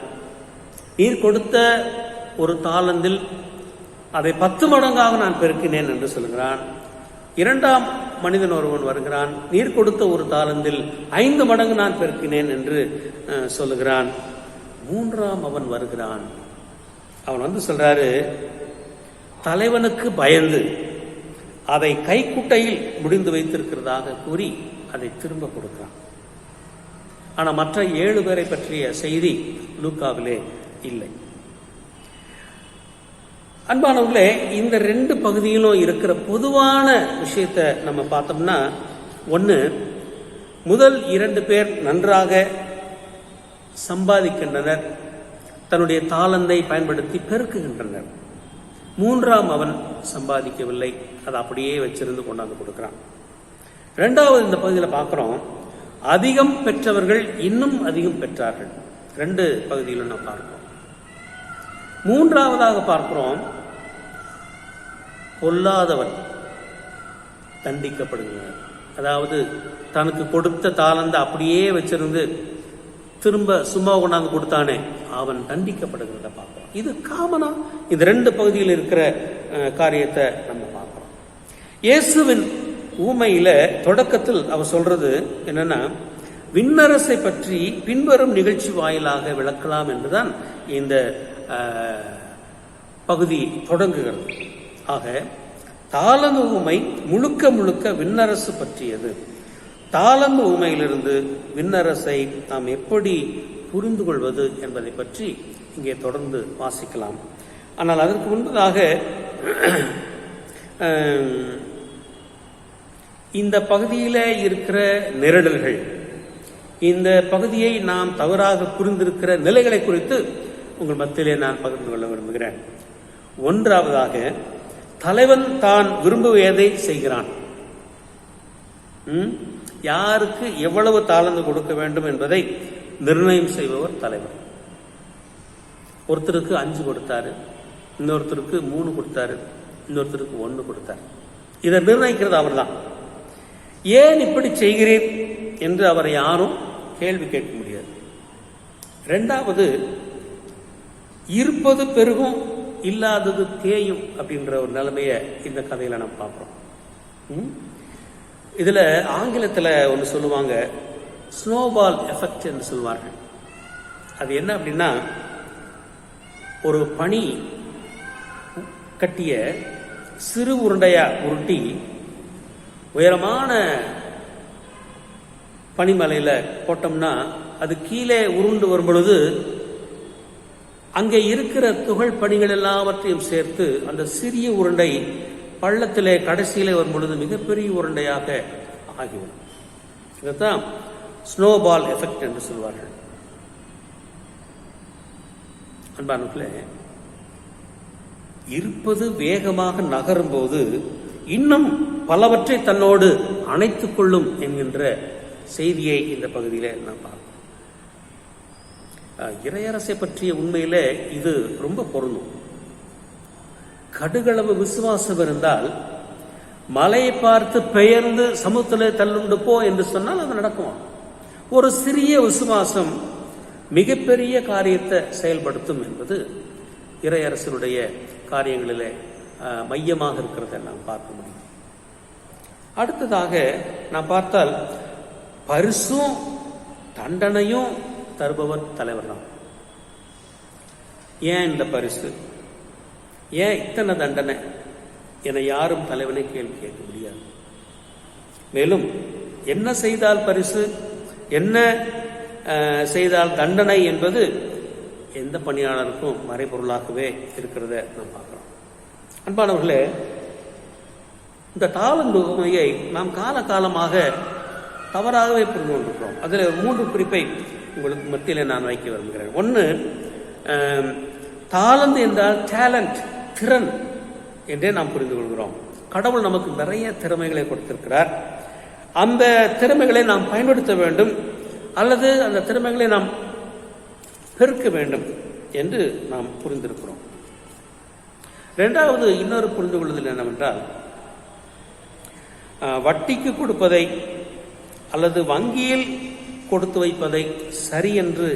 நீர் கொடுத்த ஒரு தாளந்தில் அதை 10 மடங்காக நான் பெருக்கினேன் என்று சொல்கிறான். 2ஆம் மனிதன் ஒருவன் வருகிறான். நீர் கொடுத்த ஒரு தாளந்தில் 5 மடங்கு நான் பெருக்கினேன் என்று சொல்லுகிறான். 3ஆம் அவன் வருகிறான். அவன் வந்து சொல்றாரு, தலைவனுக்கு பயந்து அதை கைக்குட்டையில் முடிந்து வைத்திருக்கிறதாக கூறி அதை திரும்ப கொடுக்கிறான். ஆனா மற்ற 7 பேரை பற்றிய செய்தி லூக்காவிலே இல்லை. அன்பானவர்களே, இந்த 2 பகுதியிலும் இருக்கிற பொதுவான விஷயத்தை நம்ம பார்த்தோம்னா, ஒன்று, முதல் 2 பேர் நன்றாக சம்பாதிக்கின்றனர், தன்னுடைய தாளந்தை பயன்படுத்தி பெருக்குகின்றனர். 3ஆம் அவன் சம்பாதிக்கவில்லை, அதை அப்படியே வச்சிருந்து கொண்டாந்து கொடுக்கிறான். 2வது இந்த பகுதியில் பார்க்கிறோம், அதிகம் பெற்றவர்கள் இன்னும் அதிகம் பெற்றார்கள். 2 பகுதியிலும் நாம் பார்க்கிறோம். 3ஆவதாக பார்க்கிறோம், பொல்லாதவன் தண்டிக்கப்படுகிறான். அதாவது தனக்கு கொடுத்த தாளந்தை அப்படியே வச்சிருந்து திரும்ப சும்மா கொண்டாந்து கொடுத்தானே, அவன் தண்டிக்கப்படுகிறத பார்க்கிறோம். இது காமனா இந்த 2 பகுதியில் இருக்கிற காரியத்தை நம்ம பார்க்கிறோம். இயேசுவின் ஊமையில தொடக்கத்தில் அவர் சொல்றது என்னன்னா, விண்ணரசை பற்றி பின்வரும் நிகழ்ச்சி வாயிலாக விளக்கலாம் என்றுதான் இந்த பகுதி தொடங்குகிறது. ஆக தாளந்து ஊமை முழுக்க முழுக்க விண்ணரசு பற்றியது. தாளந்து ஊமையிலிருந்து விண்ணரசை நாம் எப்படி புரிந்து கொள்வது என்பதை பற்றி இங்கே தொடர்ந்து வாசிக்கலாம். ஆனால் அதற்கு முன்பதாக இந்த பகுதியில் இருக்கிற நெருடல்கள், இந்த பகுதியை நாம் தவறாக புரிந்திருக்கிற நிலைகளை குறித்து உங்கள் மத்தியிலே நான் பகிர்ந்து கொள்ள விரும்புகிறேன். 1ஆவதாக, தலைவன் தான் விரும்புவதை செய்கிறான். யாருக்கு எவ்வளவு தாளந்து கொடுக்க வேண்டும் என்பதை நிர்ணயம் செய்பவர் தலைவர். ஒருத்தருக்கு 5 கொடுத்தாரு, இன்னொருத்தருக்கு 3 கொடுத்தாரு, இன்னொருத்தருக்கு 1 கொடுத்தாரு. இதை நிர்ணயிக்கிறது அவர் தான். ஏன் இப்படி செய்கிறீர் என்று அவரை யாரும் கேள்வி கேட்க முடியாது. 2வது, இருப்பது பெருகும், இல்லாதது தேயும் அப்படின்ற ஒரு நிலைமையை இந்த கதையில நம்ம பார்க்கிறோம். இதுல ஆங்கிலத்தில் ஒன்று சொல்லுவாங்க, ஸ்னோபால் எஃபெக்ட் என்று சொல்வார்கள். அது என்ன அப்படின்னா, ஒரு பனி கட்டிய சிறு உருண்டையா உருட்டி உயரமான பனிமலையில போட்டோம்னா அது கீழே உருண்டு வரும் பொழுது அங்கே இருக்கிற துகள் பனிகள் எல்லாவற்றையும் சேர்த்து அந்த சிறிய உருண்டை பள்ளத்திலே கடைசியிலே வரும் பொழுது மிகப்பெரிய உருண்டையாக ஆகிவிடும். இதைத்தான் ஸ்னோபால் எஃபெக்ட் என்று சொல்வார்கள். அன்பானவர்களே, இருப்பது வேகமாக நகரும் போது இன்னும் பலவற்றை தன்னோடு அணைத்துக் கொள்ளும் என்கின்ற செய்தியை இந்த பகுதியில நான் பார்க்கிறோம். இறையரசை பற்றிய உண்மையில இது ரொம்ப பொருந்தும். கடுகளவு விசுவாசம் இருந்தால் மலையை பார்த்து பெயர்ந்து சமுத்திரத்திலே தள்ளுண்டு போ என்று சொன்னால் அது நடக்கும். ஒரு சிறிய விசுவாசம் மிகப்பெரிய காரியத்தை செயல்படுத்தும் என்பது இறையரசனுடைய காரியங்களிலே மையமாக இருக்கிறத நாம் பார்க்க முடியும். அடுத்ததாக நாம் பார்த்தால் பரிசும் தண்டனையும் தருபவர் தலைவர் தான். ஏன் இந்த பரிசு, ஏன் இத்தனை தண்டனை என யாரும் தலைவனை கேள்வி கேட்க முடியாது. மேலும் என்ன செய்தால் பரிசு, என்ன செய்தால் தண்டனை என்பது எந்த பணியாளருக்கும் மறைபொருளாகவே இருக்கிறத நாம் பார்க்கிறோம். அன்பானவர்களே, இந்த தாளந்து உண்மையை நாம் காலகாலமாக தவறாகவே புரிந்து கொண்டிருக்கிறோம். அதில் 3 குறிப்பை உங்களுக்கு மத்தியில் நான் வைக்க விரும்புகிறேன். 1, தாளந்து என்றால் டேலண்ட், திறன் என்றே நாம் புரிந்து கொள்கிறோம். கடவுள் நமக்கு நிறைய திறமைகளை கொடுத்திருக்கிறார். அந்த திறமைகளை நாம் பயன்படுத்த வேண்டும், அல்லது அந்த திறமைகளை நாம் பெருக்க வேண்டும் என்று நாம் புரிந்திருக்கிறோம். இரண்டாவது இன்னொரு புரிந்து கொள்ளுதல் என்னவென்றால், வட்டிக்கு கொடுப்பதை அல்லது வங்கியில் கொடுத்து வைப்பதை சரி என்று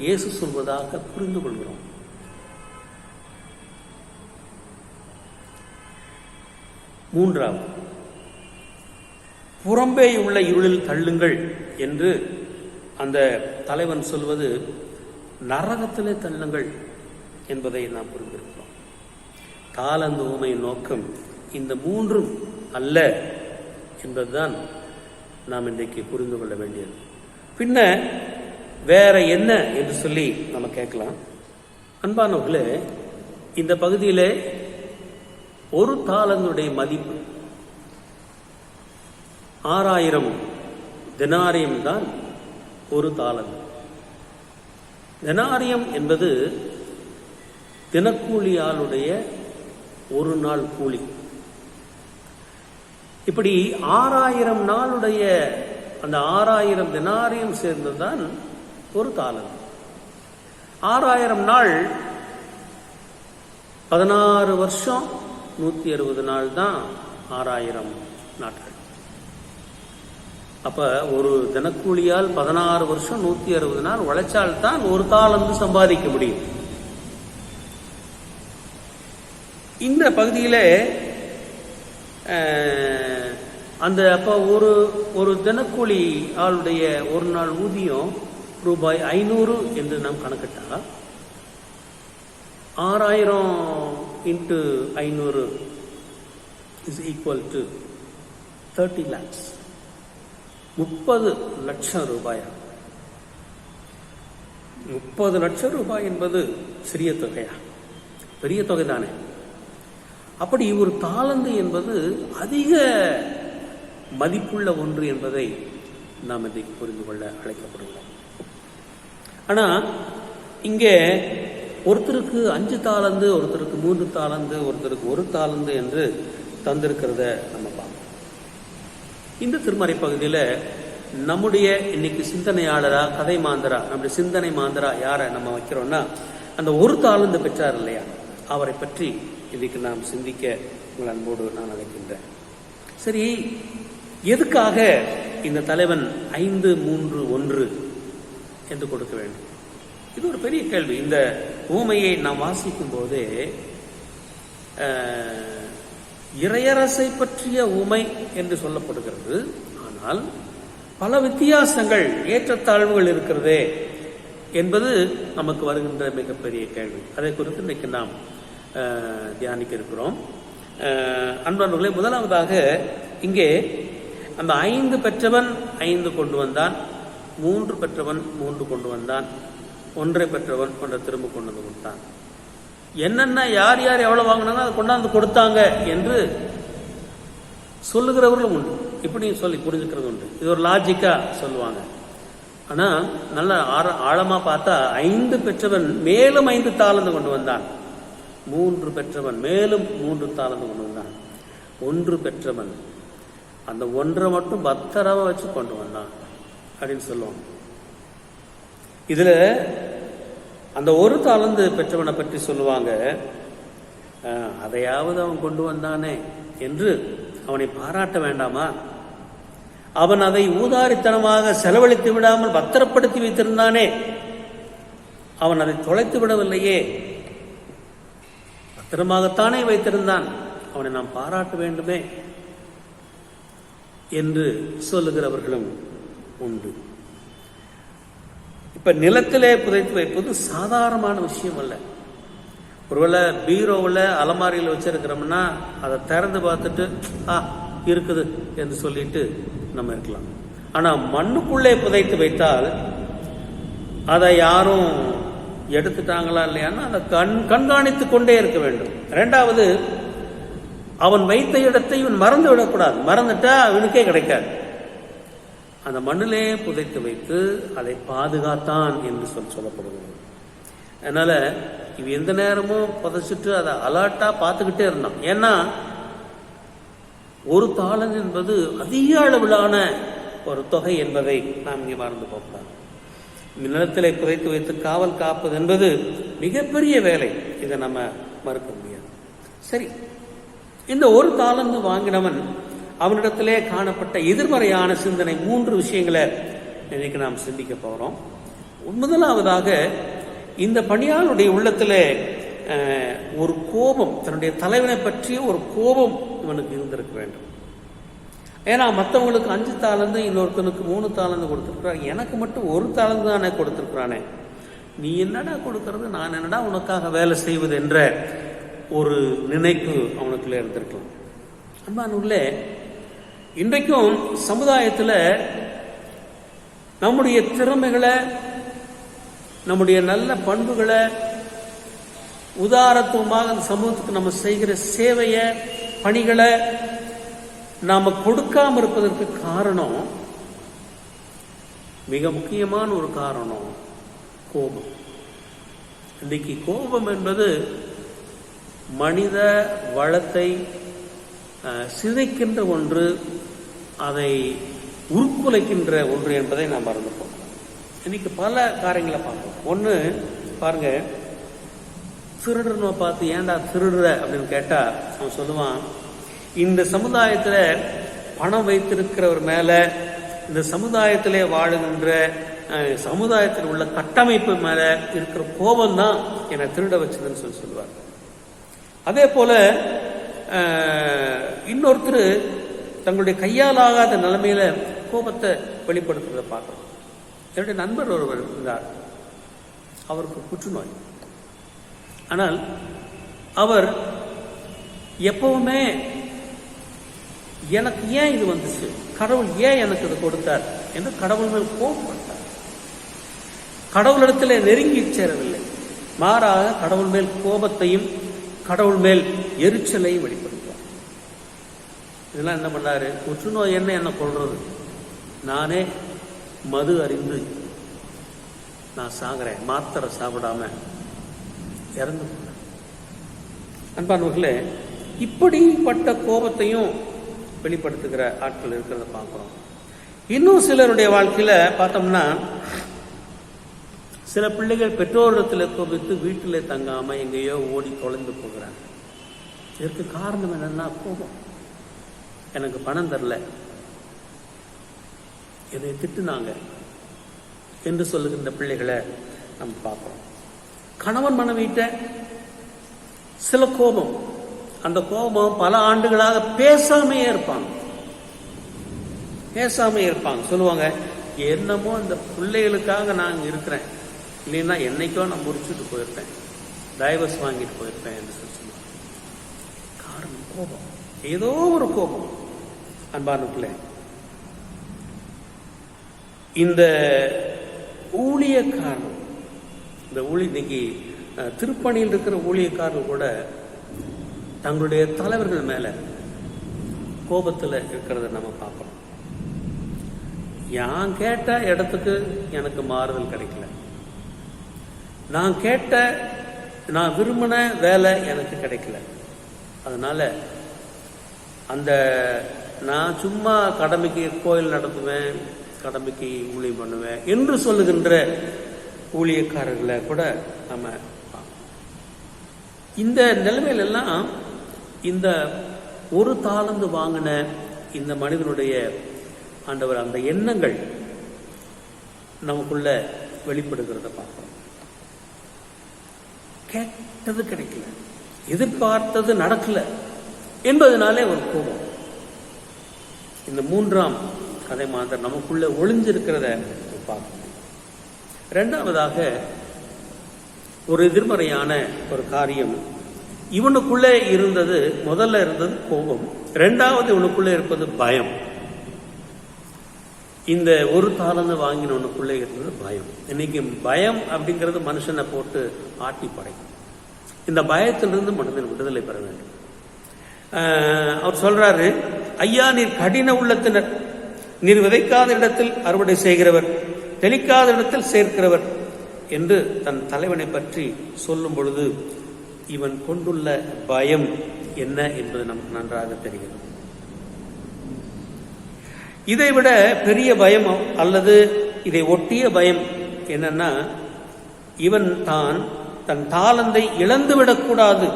இயேசு சொல்வதாக புரிந்து கொள்கிறோம். மூன்றாவது, புறம்பே உள்ள இருளில் தள்ளுங்கள் என்று அந்த தலைவன் சொல்வது நரகத்திலே தள்ளுங்கள் என்பதை நாம் புரிந்திருக்கிறோம். தாலந்து ஊமையின் நோக்கம் இந்த மூன்றும் அல்ல என்பதுதான் நாம் இன்றைக்கு புரிந்து கொள்ள வேண்டியது. பின்ன வேற என்ன என்று சொல்லி நம்ம கேட்கலாம். அன்பானவர்களே, இந்த பகுதியிலே ஒரு தாலந்துடைய மதிப்பு 6000 தெனாரியம் தான் ஒரு தாலந்து. தெனாரியம் என்பது தினக்கூலியாளுடைய ஒரு நாள் கூலி. இப்படி 6000 நாளுடைய அந்த 6000 தெனாரியம் சேர்ந்ததுதான் ஒரு தாலந்து. 6000 நாள் 16 வருஷம் 160 நாள் தான் 6000 நாட்கள். அப்ப ஒரு தினக்கூலியால் 16 வருஷம் 160 நாள் உழைச்சால் தான் ஒரு தாலந்து சம்பாதிக்க முடியும். இந்த பகுதியிலே அந்த அப்ப ஒரு தினக்கூலி ஆளுடைய ஒரு நாள் ஊதியம் ரூபாய் 500 என்று நாம் கணக்கிட்டா 6000 into 500 is equal to 30 lakhs. 30 லட்சம் ரூபாய். 30 லட்சம் ரூபாய் என்பது சிறிய தொகையா? பெரிய தொகை தானே. அப்படி ஒரு தாலந்து என்பது அதிக மதிப்புள்ள ஒன்று என்பதை நாம் இன்றைக்கு புரிந்து கொள்ள அழைக்கப்படுகிறோம். ஆனா இங்கே ஒருத்தருக்கு 5 தாலந்து, ஒருத்தருக்கு 3 தாலந்து, ஒருத்தருக்கு 1 தாலந்து என்று தந்திருக்கிறத நம்ம பார்க்கணும். இந்த திருமறை பகுதியில் நம்முடைய இன்னைக்கு சிந்தனையாளரா, கதை மாந்தரா, நம்முடைய சிந்தனை மாந்தரா யாரை நம்ம வைக்கிறோம்னா அந்த 1 தாலந்து பெற்றார் இல்லையா, அவரை பற்றி இன்னைக்கு நாம் சிந்திக்க உங்கள் அன்போடு நான் அழைக்கின்றேன். சரி, எதுக்காக இந்த தலைவன் 5, 3, 1 என்று கொடுக்க வேண்டும்? இது ஒரு பெரிய கேள்வி. இந்த ஊமையை நாம் வாசிக்கும் போதே இறையரசை பற்றிய ஊமை என்று சொல்லப்படுகிறது. ஆனால் பல வித்தியாசங்கள், ஏற்றத்தாழ்வுகள் இருக்கிறதே என்பது நமக்கு வருகின்ற மிகப்பெரிய கேள்வி. அதை குறித்து இன்றைக்கு நாம் தியானிக்க இருக்கிறோம். அன்பானவர்களே, முதலாவதாக இங்கே அந்த 5 பெற்றவன் 5 கொண்டு வந்தான், 3 பெற்றவன் 3 கொண்டு வந்தான், 1 பெற்றவன் 1 திரும்ப கொண்டு வந்து கொடுத்தான். என்னென்ன யார் யார் எவ்வளவு வாங்கினாலும் அதை கொண்டாந்து கொடுத்தாங்க என்று சொல்லுகிறவர்களும் உண்டு. இப்படி சொல்லி புரிஞ்சுக்கிறது உண்டு. இது ஒரு லாஜிக்கா சொல்லுவாங்க. ஆனா நல்ல ஆழமா பார்த்தா 5 பெற்றவன் மேலும் 5 தாளந்து கொண்டு வந்தான், 3 பெற்றவன் மேலும் 3 தாளந்து கொண்டு வந்தான், 1 பெற்றவன் அந்த 1 மட்டும் பத்திரமா வச்சு கொண்டு வந்தான் அப்படின்னு சொல்லுவாங்க. இதுல அந்த 1 தாளந்து பெற்றவனை பற்றி சொல்லுவாங்க, அதையாவது அவன் கொண்டு வந்தானே என்று அவனை பாராட்ட வேண்டாமா? அவன் அதை ஊதாரித்தனமாக செலவழித்து விடாமல் பத்திரப்படுத்தி வைத்திருந்தானே, அவன் அதை தொலைத்து விடவில்லையே, பத்திரமாகத்தானே வைத்திருந்தான், அவனை நாம் பாராட்ட வேண்டுமே என்று சொல்லுகிறவர்களும் உண்டு. இப்ப நிலத்திலே புதைத்து வைப்பது சாதாரணமான விஷயம் அல்ல. ஒருவேளை பீரோவில் அலமாரியில் வச்சிருக்கிறோம்னா அதை திறந்து பார்த்துட்டு இருக்குது என்று சொல்லிட்டு நம்ம இருக்கலாம். ஆனா மண்ணுக்குள்ளே புதைத்து வைத்தால் அதை யாரும் எடுத்துட்டாங்களா இல்லையான்னா அதை கண்காணித்து கொண்டே இருக்க வேண்டும். 2வது, அவன் வைத்த இடத்தை இவன் மறந்து விடக்கூடாது. மறந்துட்டா அவனுக்கே கிடைக்காது. அந்த மண்ணிலே புதைத்து வைத்து அதை பாதுகாத்தான் என்று சொல்லப்படுகிறது. அதனால இவன் எந்த நேரமும் புதைச்சிட்டு அதை அலர்ட்டா பார்த்துக்கிட்டே இருந்தான். ஏன்னா ஒரு தாளந்து என்பது அதிக அளவிலான ஒரு தொகை என்பதை நாம் இங்கே மறந்து போகலாம். நிலத்திலே புதைத்து வைத்து காவல் காப்பது என்பது மிகப்பெரிய வேலை. இதை நம்ம மறுக்க முடியாது. சரி, இந்த ஒரு தாளந்து வாங்கினவன் அவனிடத்திலே காணப்பட்ட எதிர்மறையான சிந்தனை 3 விஷயங்களை இன்னைக்கு நாம் சிந்திக்க போறோம். முதலாவதாக, இந்த பணியாளருடைய உள்ளத்திலே ஒரு கோபம், தன்னுடைய தலைவனை பற்றிய ஒரு கோபம் இவனுக்கு இருந்திருக்க வேண்டும். ஏன்னா மற்றவங்களுக்கு 5 தாளந்து, இன்னொருத்தனுக்கு 3 தாளந்து கொடுத்துருக்குறான், எனக்கு மட்டும் 1 தாளந்து தானே கொடுத்துருக்குறானே, நீ என்னடா கொடுக்கறது, நான் என்னடா உனக்காக வேலை செய்வது என்ற ஒரு நினைப்பு அவனுக்குள்ளே இருந்திருக்கலாம். அன்பானவர்களே, இன்றைக்கும் சமுதாயத்தில் நம்முடைய திறமைகளை, நம்முடைய நல்ல பண்புகளை, உதாரத்துவமாக அந்த சமூகத்துக்கு நம்ம செய்கிற சேவையை, பணிகளை நாம கொடுக்காம இருப்பதற்கு காரணம், மிக முக்கியமான ஒரு காரணம் கோபம். இன்றைக்கு கோபம் என்பது மனித வளத்தை சிதைக்கின்ற ஒன்று, அதை உருக்குலைக்கின்ற ஒன்று என்பதை நாம் மறந்து போகிறோம். இன்னைக்கு பல காரியங்களை பார்ப்போம். ஒன்று பாருங்க, திருடுறனை பார்த்து ஏன்டா திருடுற அப்படின்னு கேட்டா அவன் சொல்லுவான், இந்த சமுதாயத்தில் பணம் வைத்திருக்கிறவர் மேல, இந்த சமுதாயத்திலே வாழுகின்ற சமுதாயத்தில் உள்ள கட்டமைப்பு மேல இருக்கிற கோபம் தான் என்னை திருட வச்சதுன்னு சொல்லுவார். அதே போல இன்னொருத்தர் தங்களுடைய கையால் ஆகாத நிலைமையில கோபத்தை வெளிப்படுத்துறதை பார்க்கிறோம். என்னுடைய நண்பர் ஒருவர் இருந்தார், அவருக்கு புற்றுநோய். ஆனால் அவர் எப்பவுமே எனக்கு ஏன் இது வந்துச்சு, கடவுள் ஏன் எனக்கு இது கொடுத்தார் என்று கடவுள் மேல் கோபப்பட்டார். கடவுளிடத்தில் நெருங்கி சேரவில்லை, மாறாக கடவுள் மேல் கோபத்தையும் கடவுள் மேல் எரிச்சலையும் வெளிப்படுத்துவார். இதெல்லாம் என்ன பண்ணாரு, புற்றுநோய் என்ன கொள்றது, நானே மது அறிந்து நான் சாகிறேன், மாத்திரை சாப்பிடாம இறந்து போனேன். அன்பானவர்களே, இப்படிப்பட்ட கோபத்தையும் வெளிப்படுத்துகிற ஆட்கள் இருக்கிறத பார்க்கிறோம். இன்னும் சிலருடைய வாழ்க்கையில பார்த்தோம்னா, சில பிள்ளைகள் பெற்றோரிடத்தில் கோபித்து வீட்டிலே தங்காம எங்கேயோ ஓடி தொலைந்து போகிறாங்க. இதற்கு காரணம் என்னன்னா கோபம். எனக்கு பணம் தரல, என்னை திட்டுனாங்க என்று சொல்லுகின்ற பிள்ளைகளை நம்ம பார்க்கிறோம். கணவன் மனைவிட்ட சில கோபம், அந்த கோபம் பல ஆண்டுகளாக பேசாமையே இருப்பாங்க. சொல்லுவாங்க, என்னமோ அந்த பிள்ளைகளுக்காக நான் இருக்கிறேன், இல்லைன்னா என்னைக்கோ நான் முடிச்சுட்டு போயிருப்பேன், டைவர்ஸ் வாங்கிட்டு போயிருப்பேன் என்று சொல்லுவாங்க. காரணம் கோபம், ஏதோ ஒரு கோபம். அன்பானுக்குள்ளே இந்த ஊழியக்காரன், இந்த இன்னைக்கு திருப்பணியில் இருக்கிற ஊழியக்காரர்கள் கூட தங்களுடைய தலைவர்கள் மேல கோபத்தில் இருக்கிறத நம்ம பார்க்கிறோம். நான் கேட்ட இடத்துக்கு எனக்கு மாறுதல் கிடைக்கல, நான் விரும்பின வேலை எனக்கு கிடைக்கல, அதனால நான் சும்மா கடமைக்கு கோயில் நடத்துவேன், கடமைக்கு ஊழியம் பண்ணுவேன் என்று சொல்லுகின்ற ஊழியக்காரர்களை கூட நம்ம இந்த நிலைமையிலெல்லாம் இந்த ஒரு தாளந்து வாங்கின இந்த மனிதனுடைய ஆண்டவர் அந்த எண்ணங்கள் நமக்குள்ள வெளிப்படுகிறத பார்க்கிறோம். கேட்டது கிடைக்கல, எதிர்பார்த்தது நடக்கல என்பதனாலே ஒரு கோபம். இந்த 3ஆம் கதை மாதர் நமக்குள்ள ஒளிஞ்சிருக்கிறத பார்க்கணும். 2ஆவதாக ஒரு எதிர்மறையான ஒரு காரியம் இவனுக்குள்ளே இருந்தது. முதல்ல இருந்தது கோபம், 2வது இவனுக்குள்ளே இருப்பது பயம். இந்த ஒரு தாளந்து வாங்கினவனுக்குள்ளே இருந்தது பயம். இன்னைக்கு பயம் அப்படிங்கிறது மனுஷனை போட்டு ஆட்டி படைக்கும். இந்த பயத்திலிருந்து மனிதன் விடுதலை பெற வேண்டும். அவர் சொல்றாரு, ஐயா, நீர் கடின உள்ளத்தினர், நீர் விதைக்காத இடத்தில் அறுவடை செய்கிறவர், தெளிக்காத இடத்தில் சேர்க்கிறவர் என்று தன் தலைவனை பற்றி சொல்லும் பொழுது இவன் கொண்டுள்ள பயம் என்ன என்பது நமக்கு நன்றாக தெரிகிறது. இதை விட பெரிய பயம் அல்லது இதை ஒட்டிய பயம் என்னன்னா, இவன் தன் தாளந்தை இழந்துவிடக்கூடாது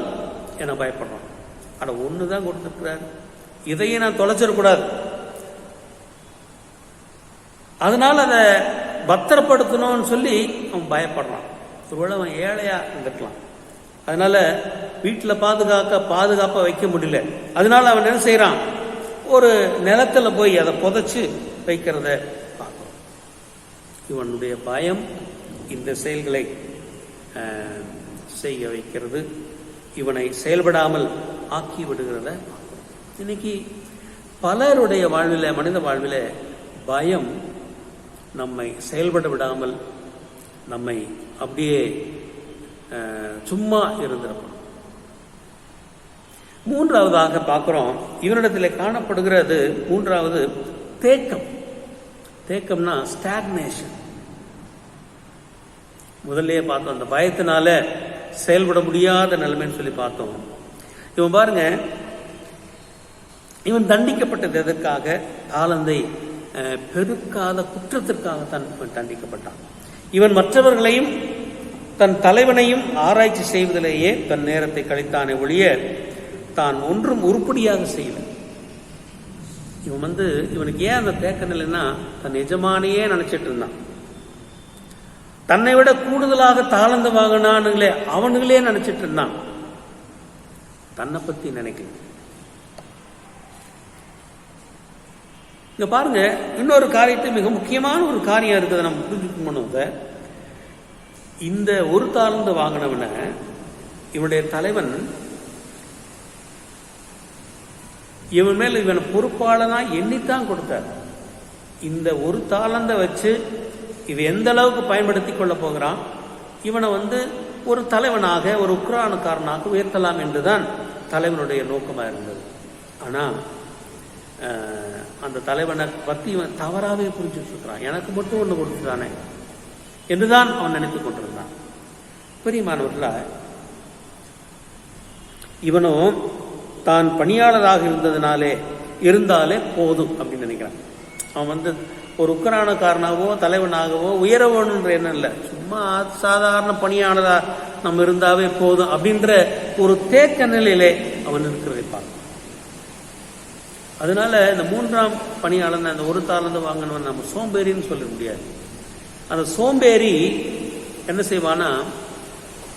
என பயப்படுறான். ஆனா ஒண்ணுதான் கொடுத்திருக்கிறார், இதையே நான் தொலைச்சிடக்கூடாது, அதனால அதை பத்திரப்படுத்தணும்னு சொல்லி அவன் பயப்படுறான். ஒருவேளை அவன் ஏழையா இருந்துக்கலாம், அதனால வீட்டில் பாதுகாப்பா வைக்க முடியல. அதனால அவன் என்ன செய்யறான், ஒரு நிலத்துல போய் அதை புதைச்சு வைக்கிறத பார்க்கிறோம். இவனுடைய பயம் இந்த செயல்களை செய்ய வைக்கிறது, இவனை செயல்படாமல் ஆக்கி விடுகிறத பார்க்கிறோம். இன்னைக்கு பலருடைய வாழ்வில், மனித வாழ்வில் பயம் நம்மை செயல்பட விடாமல் நம்மை அப்படியே சும்மா இருந்திருப்போம். மூன்றாவதாக பார்க்கிறோம், இவனிடத்தில் காணப்படுகிறது மூன்றாவது தேக்கம். தேக்கம்னா ஸ்டாக்னேஷன். முதல்ல பார்த்தோம், அந்த பயத்தினால செயல்பட முடியாத நிலைமைன்னு சொல்லி பார்த்தோம். இவன் பாருங்க, இவன் தண்டிக்கப்பட்டது எதற்காக? தாளந்தை பெருக்காத குற்றத்திற்காகத்தான் தண்டிக்கப்பட்டான். இவன் மற்றவர்களையும் தன் தலைவனையும் ஆராய்ச்சி செய்வதிலேயே தன் நேரத்தை கழித்தானே ஒழிய தான் ஒன்றும் உருப்படியாக செய்யல. இவனுக்கு ஏன் அந்த தேக்க நிலைன்னா, தன் எஜமானையே நினைச்சிட்டு இருந்தான். தன்னை விட கூடுதலாக தாளந்து வாங்கினானுங்களே அவனுங்களே நினைச்சிட்டு இருந்தான், தன்னை பத்தி நினைக்கல. இங்க பாருங்க, இன்னொரு காரியத்தை, மிக முக்கியமான ஒரு காரியம் இருக்குது நம்ம புரிஞ்சுக்கணும். இந்த ஒரு தாளந்து வாங்கினவனை இவனுடைய தலைவன் இவன் மேல் இவனை பொறுப்பாளனா எண்ணித்தான் கொடுத்தார். இந்த ஒரு தாளந்தை வச்சு இவன் எந்த அளவுக்கு பயன்படுத்தி கொள்ள போகிறான், இவனை ஒரு தலைவனாக, ஒரு உக்ரானுக்காரனாக உயர்த்தலாம் என்றுதான் தலைவனுடைய நோக்கமாக இருந்தது. ஆனா அந்த தலைவனை பத்தி இவன் தவறாவே புரிஞ்சுட்டு இருக்கிறான். எனக்கு மட்டும் ஒன்று கொடுத்துட்டானே என்றுதான் அவன் நினைத்துக் கொண்டிருந்தான். பெரியமானவர்களா, இவனும் தான் பணியாளராக இருந்தாலே போதும் அப்படின்னு நினைக்கிறான். அவன் ஒரு உக்ரானக்காரனாகவோ தலைவனாகவோ உயர வேணுன்ற எண்ணம் இல்லை, சும்மா சாதாரண பணியாளரா நம்ம இருந்தாவே போதும் அப்படின்ற ஒரு தேக்க நிலையிலே அவன் இருக்கிறதை பார்க்க. அதனால இந்த மூன்றாம் பணியாளன், அந்த ஒரு தாளந்து வாங்கணும் நம்ம சோம்பேறின்னு சொல்ல முடியாது. அந்த சோம்பேறி என்ன செய்வானா,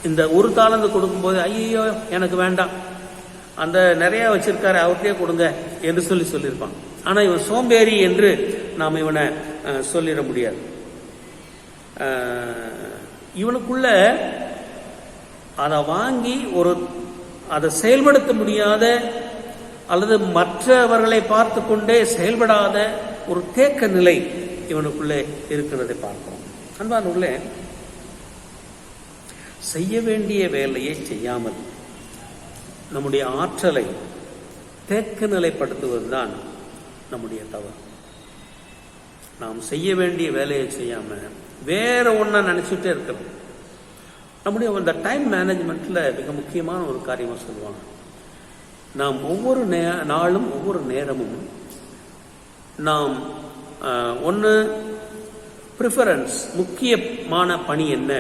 இந்த ஒரு தாளந்து கொடுக்கும்போது ஐயோ எனக்கு வேண்டாம், அந்த நிறைய வச்சிருக்காரு அவர்கிட்டயே கொடுங்க என்று சொல்லியிருப்பான். ஆனா இவன் சோம்பேறி என்று நாம் இவனை சொல்லிட முடியாது. இவனுக்குள்ள அதை வாங்கி அதை செயல்படுத்த முடியாத அல்லது மற்றவர்களை பார்த்து கொண்டே செயல்படாத ஒரு தேக்க நிலை இவனுக்குள்ளே இருக்கிறதை பார்க்கிறோம். அன்பானவர்களே, செய்ய வேண்டிய வேலையை செய்யாமல் நம்முடைய ஆற்றலை தேக்க நிலைப்படுத்துவதுதான் நம்முடைய தவறு. நாம் செய்ய வேண்டிய வேலையை செய்யாம வேற ஒன்றை நினைச்சுட்டே இருக்கிறோம். நம்முடைய அந்த டைம் மேனேஜ்மெண்ட்ல மிக முக்கியமான ஒரு காரியமா சொல்லுவாங்க, நாம் ஒவ்வொரு நாளும் ஒவ்வொரு நேரமும் நாம் ஒன்று ப்ரிஃபரன்ஸ், முக்கியமான பணி என்ன,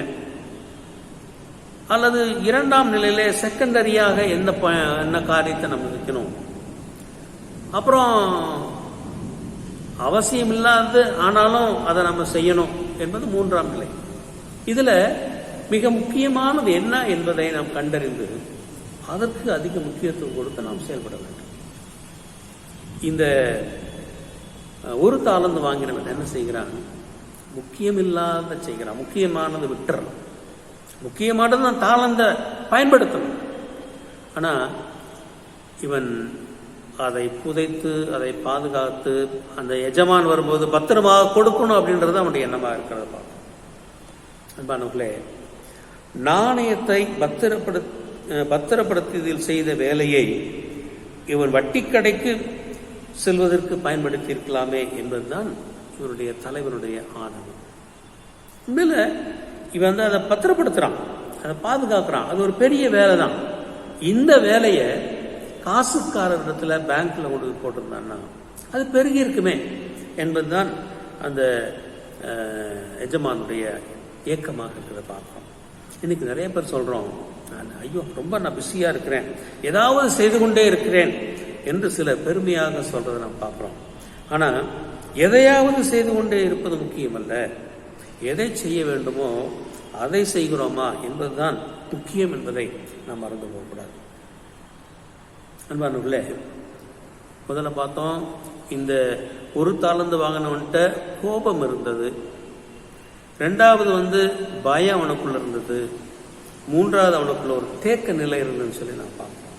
அல்லது இரண்டாம் நிலையிலே செகண்டரியாக என்ன காரியத்தை நம்ம வைக்கணும், அப்புறம் அவசியம் இல்லாதது ஆனாலும் அதை நம்ம செய்யணும் என்பது மூன்றாம் நிலை. இதுல மிக முக்கியமானது என்ன என்பதை நாம் கண்டறிந்து அதற்கு அதிக முக்கியத்துவம் கொடுத்து நாம் செயல்பட வேண்டும். இந்த ஒரு தாளந்து வாங்கினவன் என்ன செய்கிறான், முக்கியமில்லாத செய்கிறான், முக்கியமானது விட்டுறான். முக்கியமானது நான் தாளந்த பயன்படுத்தணும், ஆனா இவன் அதை புதைத்து அதை பாதுகாத்து அந்த எஜமான் வரும்போது பத்திரமாக கொடுக்கணும் அப்படின்றது அவனுடைய எண்ணமாக இருக்கிறத பார்க்கணும். அன்பானவர்களே, நாணயத்தை பத்திரப்படுத்துவதில் செய்த வேலையை இவன் வட்டிக்கடைக்கு செல்வதற்கு பயன்படுத்தி இருக்கலாமே என்பதுதான் இவருடைய தலைவருடைய ஆதரவு. உண்மையில இவன் அதை பத்திரப்படுத்துறான், அதை பாதுகாக்கிறான், அது ஒரு பெரிய வேலை தான். இந்த வேலையை காசுக்காரரிடத்துல பேங்க்ல கொண்டு போட்டிருந்தான்னா அது பெருகி இருக்குமே, என்பதுதான் அந்த எஜமானுடைய ஏக்கமாக இருக்கிறத பார்க்கிறோம். இன்னைக்கு நிறைய பேர் சொல்றோம், நான் பிஸியா இருக்கிறேன், ஏதாவது செய்து கொண்டே இருக்கிறேன் என்று சில பெருமையாக சொல்றதை நாம் பார்க்கிறோம். ஆனா எதையாவது செய்து கொண்டே இருப்பது முக்கியமல்ல, எதை செய்ய வேண்டுமோ அதை செய்கிறோமா என்பதுதான் முக்கியம் என்பதை நாம் மறந்து போகக்கூடாது. அன்பானவர்களே, முதல்ல பார்த்தோம், இந்த ஒரு தாளந்து வாங்கினவன்கிட்ட கோபம் இருந்தது. ரெண்டாவது பயம் அவனுக்குள்ள இருந்தது. மூன்றாவது அவனுக்குள்ள ஒரு தேக்க நிலை இருந்ததுன்னு சொல்லி நான் பார்க்கிறோம்.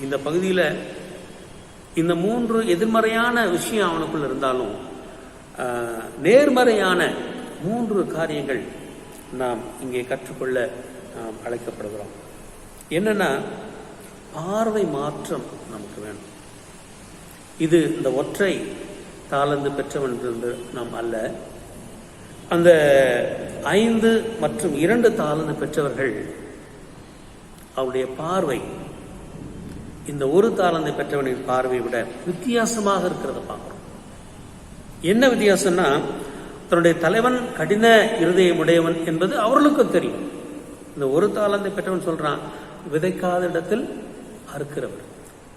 இந்த பகுதியில் இந்த 3 எதிர்மறையான விஷயம் அவனுக்குள்ள இருந்தாலும் நேர்மறையான 3 காரியங்கள் நாம் இங்கே கற்றுக்கொள்ள நாம் அழைக்கப்படுகிறோம். என்னன்னா, பார்வை மாற்றம் நமக்கு வேணும். இது இந்த ஒற்றை தாளந்து பெற்றவன் நாம் அல்ல. அந்த 5 மற்றும் 2 தாளந்து பெற்றவர்கள் அவருடைய பார்வை இந்த ஒரு தாளந்தை பெற்றவனின் பார்வையை விட வித்தியாசமாக இருக்கிறத பார்க்கிறோம். என்ன வித்தியாசம்னா, தன்னுடைய தலைவன் கடின இருதயம் உடையவன் என்பது அவர்களுக்கும் தெரியும். இந்த ஒரு தாளந்தை பெற்றவன் சொல்றான், விதைக்காத இடத்தில் அறுக்கிறவர்,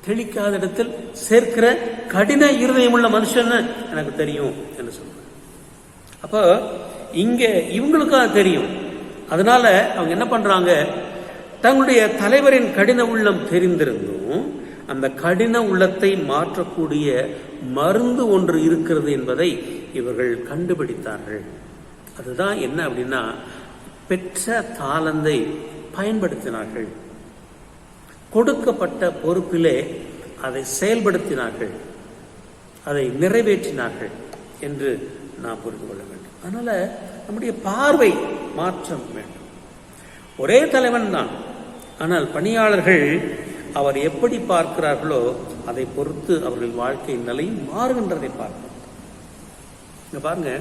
தெளிக்காத இடத்தில் சேர்க்கிற கடின இருதயம் உள்ள மனுஷன் எனக்கு தெரியும் என்று சொல்றான். அப்போ இங்க இவங்களுக்காக தெரியும். அதனால அவங்க என்ன பண்றாங்க, தங்களுடைய தலைவரின் கடின உள்ளம் தெரிந்திருந்தும் அந்த கடின உள்ளத்தை மாற்றக்கூடிய மருந்து ஒன்று இருக்கிறது என்பதை இவர்கள் கண்டுபிடித்தார்கள். அதுதான் என்ன அப்படின்னா, பெற்ற தாளந்தை பயன்படுத்தினார்கள், கொடுக்கப்பட்ட பொறுப்பிலே அதை செயல்படுத்தினார்கள், அதை நிறைவேற்றினார்கள் என்று நாம் புரிந்து கொள்ள வேண்டும். அதனால நம்முடைய பார்வை மாற்றம் வேண்டும். ஒரே தலைவன் தான், ஆனால் பணியாளர்கள் அவர் எப்படி பார்க்கிறார்களோ அதை பொறுத்து அவர்கள் வாழ்க்கை நிலையும் மாறுகின்றதை பார்க்கிறோம். இங்க பாருங்க,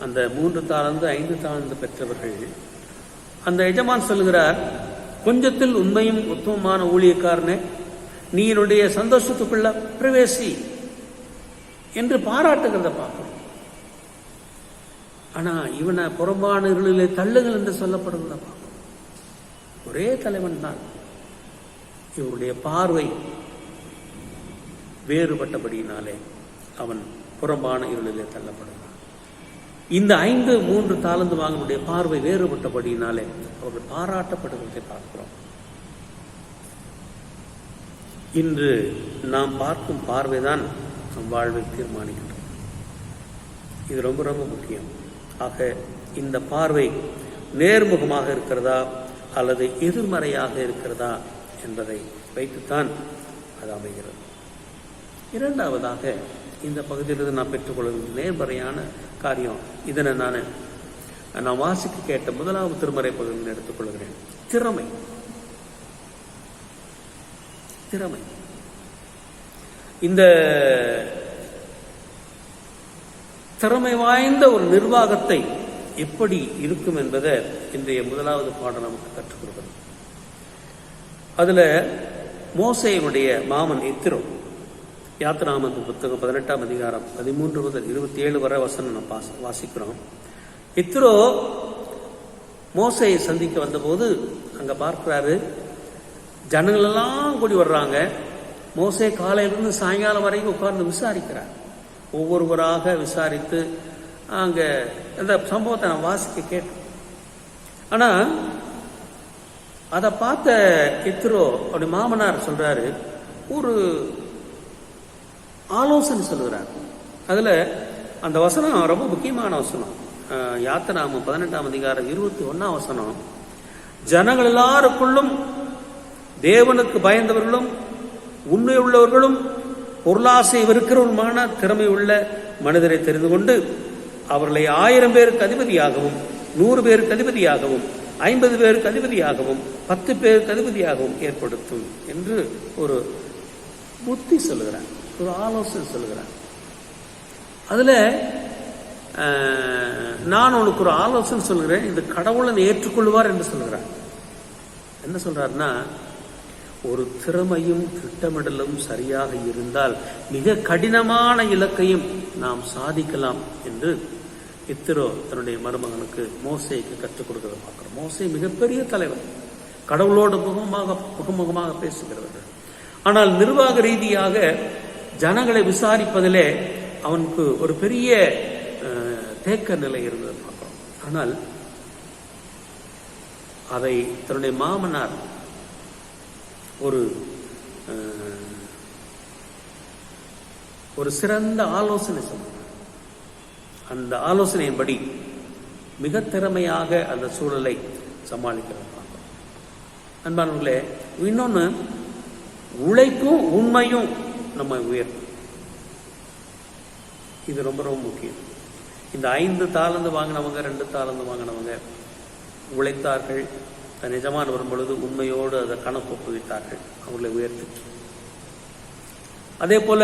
அந்த 3 தாளந்து 5 தாளந்து பெற்றவர்கள், அந்த எஜமான் சொல்லுகிறார், கொஞ்சத்தில் உண்மையும் உத்தமமான ஊழியக்காரனே, நீ என்னுடைய சந்தோஷத்துக்குள்ள பிரவேசி என்று பாராட்டுகிறத பார்க்கிறோம். ஆனா இவனை புறம்பான இருளிலே தள்ளுங்கள் என்று சொல்லப்படுகிறத பார்க்கிறோம். ஒரே தலைவன் தான், இவருடைய பார்வை வேறுபட்டபடியினாலே அவன் புறம்பான இருளிலே தள்ளப்படுகிறான். இந்த 3 தாளந்து வாங்கனுடைய பார்வை வேறுபட்டபடியினாலே அவர்கள் பாராட்டப்படுவதை பார்க்கிறோம். இன்று நாம் பார்க்கும் பார்வைதான் நம் வாழ்வை தீர்மானிக்கின்றது. இது ரொம்ப ரொம்ப முக்கியம். ஆக இந்த பார்வை நேர்முகமாக இருக்கிறதா அல்லது எதிர்மறையாக இருக்கிறதா என்பதை வைத்துத்தான் அது அமைகிறது. இரண்டாவதாக, இந்த பகுதியிலிருந்து நான் பெற்றுக்கொள்வது நேர்மறையான காரியம். இதனை நான் வாசிக்க கேட்ட 1வது திருமறை பகுதியில் எடுத்துக்கொள்கிறேன். திறமை. இந்த திறமை வாய்ந்த ஒரு நிர்வாகத்தை எப்படி இருக்கும் என்பதை இன்றைய 1வது பாடம் நமக்கு கற்றுக் கொடுக்கிறது. அதுல மோசேயினுடைய மாமன் எத்திரோ, யாத்திராகமத்தின் புத்தகம் 18ஆம் அதிகாரம் 13 முதல் 27 வரை வசனம் நம்ம வாசிக்கிறோம். எத்திரோ மோசேயை சந்திக்க வந்தபோது அங்க பார்க்கிறாரு, ஜனங்கள் எல்லாம் கூடி வர்றாங்க. மோசே காலையிலிருந்து சாயங்காலம் வரைக்கும் உட்கார்ந்து விசாரிக்கிறார். ஒவ்வொருவராக விசாரித்து அங்க இந்த சம்பவத்தை நான் வாசிக்க கேட்டேன். ஆனா அதை பார்த்த எத்திரோ அவருடைய மாமனார் சொல்றாரு, ஒரு ஆலோசனை சொல்லுகிறார். அதுல அந்த வசனம் ரொம்ப முக்கியமான வசனம். யாத்திராகமம் 18ஆம் அதிகாரம் 21ஆம் வசனம், ஜனங்கள் எல்லாருக்குள்ளும் தேவனுக்கு பயந்தவர்களும் உண்மை உள்ளவர்களும் பொருளாசை இருக்கிறவருமான திறமை உள்ள மனிதரை தெரிந்து கொண்டு அவர்களை 1000 பேருக்கு அதிபதியாகவும் 100 பேருக்கு அதிபதியாகவும் 50 பேருக்கு அதிபதியாகவும் 10 பேருக்கு அதிபதியாகவும் ஏற்படுத்தும் என்று ஒரு புத்தி சொல்லுகிறார், ஒரு ஆலோசனை சொல்லுகிறார். அதுல நான் உனக்கு ஒரு ஆலோசனை சொல்கிறேன், இது கடவுளை ஏற்றுக்கொள்வார் என்று சொல்கிறார். என்ன சொல்றாருன்னா, ஒரு திறமையும் திட்டமிடலும் சரியாக இருந்தால் மிக கடினமான இலக்கையும் நாம் சாதிக்கலாம் என்று இத்திரோ தன்னுடைய மருமகனுக்கு மோசேக்கு கற்றுக் கொடுக்கிறத பார்க்கிறோம். மோசே மிகப்பெரிய தலைவர், கடவுளோடு முகமுகமாக பேசுகிறவர்கள். ஆனால் நிர்வாக ரீதியாக ஜனங்களை விசாரிப்பதிலே அவனுக்கு ஒரு பெரிய தேக்க நிலை இருந்தது பார்க்கிறோம். ஆனால் அதை தன்னுடைய மாமனார் ஒரு சிறந்த ஆலோசனை சொன்னார். அந்த ஆலோசனையின்படி மிக திறமையாக அந்த சூழலை சமாளிக்கிறது பார்க்கிறோம். அன்பானவர்களே, இன்னொன்று, உழைப்பும் உண்மையும் நம்ம உயர்த்தும். இது ரொம்ப ரொம்ப முக்கியம். இந்த 5 தாலந்து வாங்கினவங்க, 2 தாலந்து வாங்கினவங்க உழைத்தார்கள். தன் எஜமான் வரும் பொழுது உண்மையோடு அதை கணக்கு ஒப்புவித்தார்கள், அவர்களை உயர்த்தி. அதே போல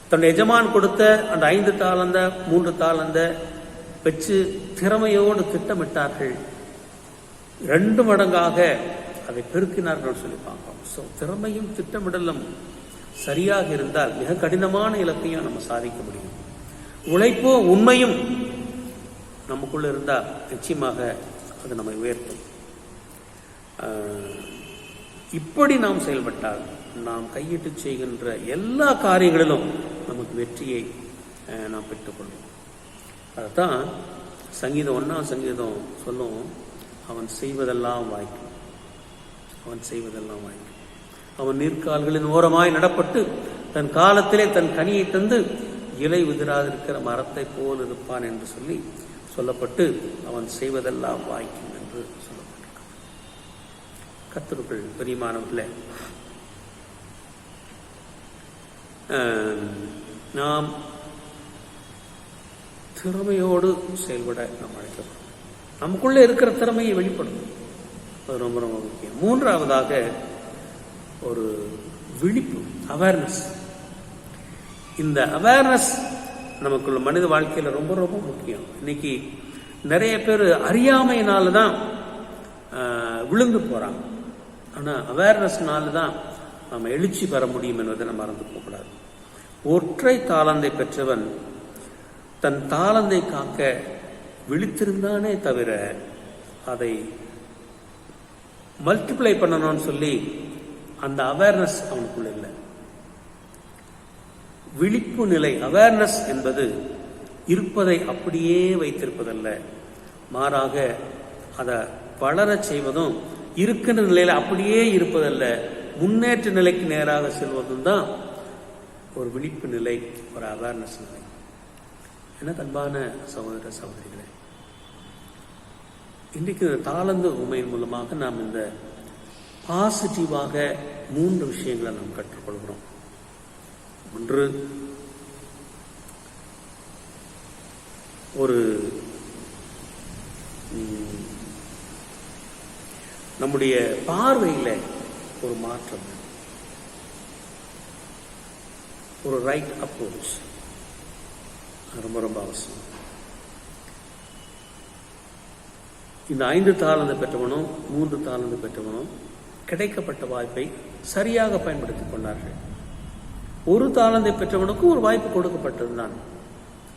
தன்னுடைய எஜமான் கொடுத்த அந்த 5 தாலந்த 3 தாலந்த வச்சு திறமையோடு திட்டமிட்டார்கள், 2 மடங்காக அதை பெருக்கினார்கள் சொல்லி பார்க்கிறோம். ஸோ திறமையும் திட்டமிடலும் சரியாக இருந்தால் மிக கடினமான இலக்கையும் நம்ம சாதிக்க முடியும். உழைப்போ உண்மையும் நமக்குள்ள இருந்தால் நிச்சயமாக அது நம்மை உயர்த்தும். இப்படி நாம் செயல்பட்டால் நாம் கையிட்டு செய்கின்ற எல்லா காரியங்களிலும் நமக்கு வெற்றியை நாம் பெற்றுக்கொள்வோம். அதுதான் சங்கீதம் 1ஆம் சங்கீதம் சொல்லும், அவன் செய்வதெல்லாம் வாய்க்கும், அவன் செய்வதெல்லாம் வாய்க்கும். அவன் நீர்க்கால்களின் ஓரமாய் நடப்பட்டு தன் காலத்திலே தன் கனியை தந்து இலை உதிராதிருக்கிற மரத்தை போல் இருப்பான் என்று சொல்லப்பட்டு அவன் செய்வதெல்லாம் வாய்க்கும் என்று சொல்லப்பட்டிருக்கிறான். கர்த்தருக்குள் பிரியமானவர்களே, நாம் திறமையோடு செயல்பட நாம் அழைக்கிறோம். நமக்குள்ளே இருக்கிற திறமையை வெளிப்படுத்தும், அது ரொம்ப ரொம்ப முக்கியம். 3ஆவதாக ஒரு விழிப்பு, அவேர்னஸ். இந்த அவேர்னஸ் நமக்குள்ள மனித வாழ்க்கையில் ரொம்ப ரொம்ப முக்கியம். இன்னைக்கு நிறைய பேர் அறியாமையினால தான் விழுந்து போறாங்க. ஆனால் அவேர்னஸ்னால தான் நம்ம எழுச்சி பெற முடியும் என்பதை நம்ம மறந்து போகக்கூடாது. ஒற்றை தாளந்தை பெற்றவன் தன் தாளந்தை காக்க விழித்திருந்தானே தவிர அதை மல்டிப்ளை பண்ணணும்னு சொல்லி அந்த அவேர்னஸ் அவனுக்குள்ள இல்லை. விழிப்பு நிலை, அவேர்னஸ் என்பது இருப்பதை அப்படியே வைத்திருப்பதல்ல, மாறாக அதை வளர செய்வதும், இருக்கின்ற நிலையில அப்படியே இருப்பதல்ல, முன்னேற்ற நிலைக்கு நேராக செல்வதும் தான் ஒரு விழிப்பு நிலை, ஒரு அவேர்னஸ் நிலை. என்ன அன்பான சகோதர சகோதரிகளே, இன்றைக்கு தாளந்து உண்மையின் மூலமாக நாம் இந்த பாசிட்டிவாக 3 விஷயங்களை நாம் கற்றுக்கொள்கிறோம். ஒன்று, ஒரு நம்முடைய பார்வையில ஒரு மாற்றம், ஒரு ரைட் அப்ரோச் ரொம்ப ரொம்ப அவசியம். இந்த 5 தாளந்து பெற்றவனும் 3 தாளந்து பெற்றவனும் கிடைக்கப்பட்ட வாய்ப்பை சரியாக பயன்படுத்திக் கொண்டார்கள். 1 தாளந்தை பெற்றவனுக்கு ஒரு வாய்ப்பு கொடுக்கப்பட்டதுதான்.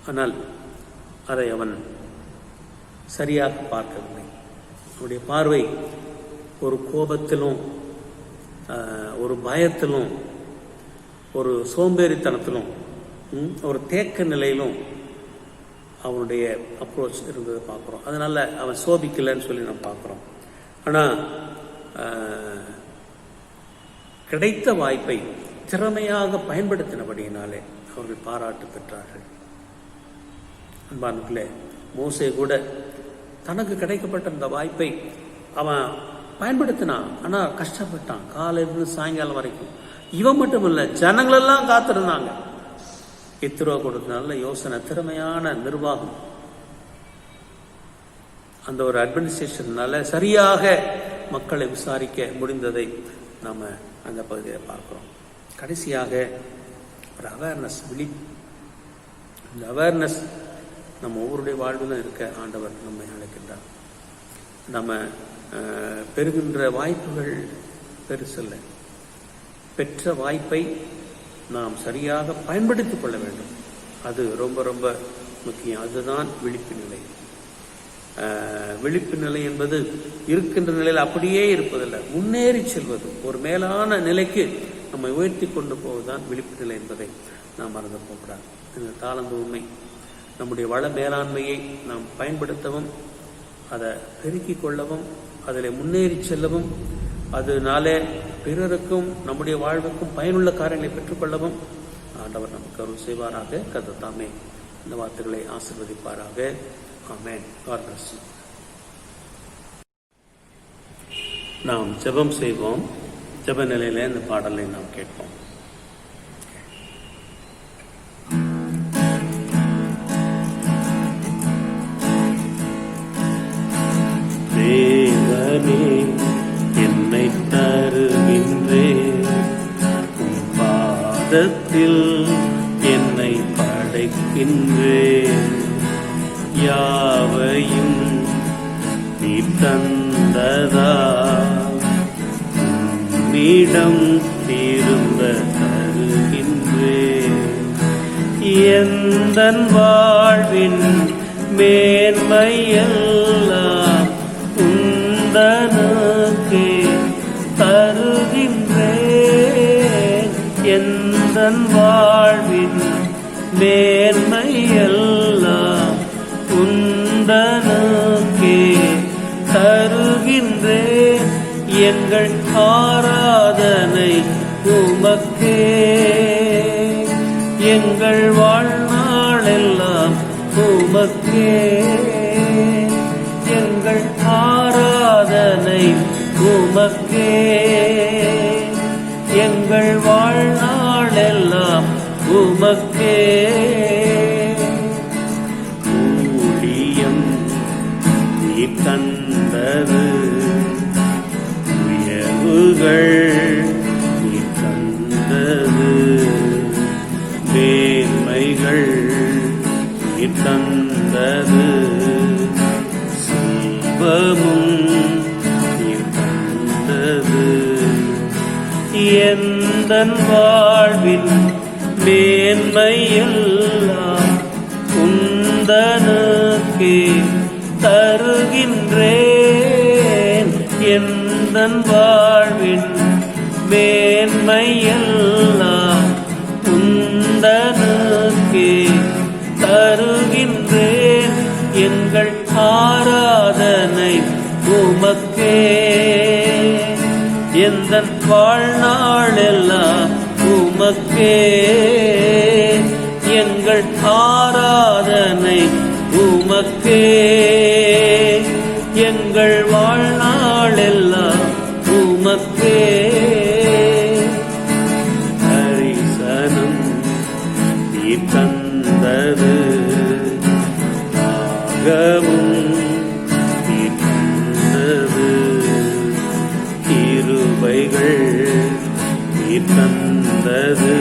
ஆனால் அதை அவன் சரியாக பார்க்கவில்லை. அவனுடைய பார்வை ஒரு கோபத்திலும், ஒரு பயத்திலும், ஒரு சோம்பேறித்தனத்திலும், ஒரு தேக்க நிலையிலும் அவனுடைய அப்ரோச் இருந்ததை பார்க்குறோம். அதனால அவன் சோபிக்கலைன்னு சொல்லி நம்ம பார்க்குறோம். ஆனால் கிடைத்த வாய்ப்பை திறமையாக பயன்படுத்தினபடியினாலே அவர்கள் பாராட்டு பெற்றார்கள். அன்பானுக்குள்ளே மோசே கூட தனக்கு கிடைக்கப்பட்ட அந்த வாய்ப்பை அவன் பயன்படுத்தினான். ஆனால் கஷ்டப்பட்டான், காலையிலிருந்து சாயங்காலம் வரைக்கும். இவன் மட்டும் இல்லை, ஜனங்களெல்லாம் காத்திருந்தாங்க. இத்திரோ கொடுத்த நல்ல யோசனை, திறமையான நிர்வாகம், அந்த ஒரு அட்மினிஸ்ட்ரேஷன்னால சரியாக மக்களை விசாரிக்க முடிந்ததை நாம் அந்த பகுதியை பார்க்கிறோம். கடைசியாக ஒரு அவேர்னஸ், விழிப்பு. இந்த அவேர்னஸ் நம்ம ஒவ்வொருடைய வாழ்விலும் இருக்க ஆண்டவர் நம்மை அழைக்கின்றார். நம்ம பெறுகின்ற வாய்ப்புகள் பெருசல்ல. பெற்ற வாய்ப்பை நாம் சரியாக பயன்படுத்திக் கொள்ள வேண்டும். அது ரொம்ப ரொம்ப முக்கியம். அதுதான் விழிப்பு நிலை. விழிப்பு நிலை என்பது இருக்கின்ற நிலையில் அப்படியே இருப்பதில்லை, முன்னேறி செல்வது, ஒரு மேலான நிலைக்கு நம்மை உயர்த்தி கொண்டு போவதுதான் விழிப்பு நிலை என்பதை நாம் மறந்து போகக்கூடாது. இந்த தாளந்து உண்மை. நம்முடைய வள மேலாண்மையை நாம் பயன்படுத்தவும், அதை பெருக்கிக் கொள்ளவும், அதில் முன்னேறி செல்லவும், அதனாலே பிறருக்கும் நம்முடைய வாழ்வுக்கும் பயனுள்ள காரியங்களை பெற்றுக்கொள்ளவும் ஆண்டவர் நமக்கு அருள் செய்வாராக. கர்த்தர் தாமே இந்த வார்த்தைகளை ஆசீர்வதிப்பாராக. ஆமென். God bless you. நாம் ஜெபம் செய்வோம். ஜெப நிலையில இந்த பாடலை நாம் கேட்போம். தேவனே, என்னை தருகின்றேன், உம் பாதத்தில் என்னை படைக்கின்றேன். யாவையும் நீ தந்ததா, உன்னிடம் திரும்ப தருகின்றேன். எந்தன் வாழ்வின் மேன்மையெல்லாம் உந்தனுக்கே தருகின்றேன். எந்தன் வாழ்வின் மேன்மையெல்லாம் உந்தனுக்கே தருகின்றேன். எங்கள் ஆராதனை உமக்கே, எங்கள் வாழ்நாளெல்லாம் உமக்கே. எங்கள் ஆராதனை உமக்கே, எங்கள் வாழ்நாளெல்லாம் உமக்கே. ஊழியம் நீ தந்தது, உயர்வுகள் நீ தந்தது, மேன்மைகள் நீ தந்தது, செல்வமும் நீ தந்தது. எந்தன் வாழ்வின் மேன்மையெல்லாம் உந்தனுக்கே தருகின்றேன். எந்தன் வாழ்வின் மேன்மையெல்லாம் உந்தனுக்கே தருகின்றேன். எங்கள் ஆராதனை உமக்கே, எந்தன் வாழ்நாளெல்லாம் உமக்கே. எங்கள் ஆராதனை உமக்கே, எங்கள் வாழ்நாளெல்லாம் உமக்கே. தரிசனம் நீ தந்தது, ஆகமும் நீ தந்தது, கிருபைகள் நீ தந்தது,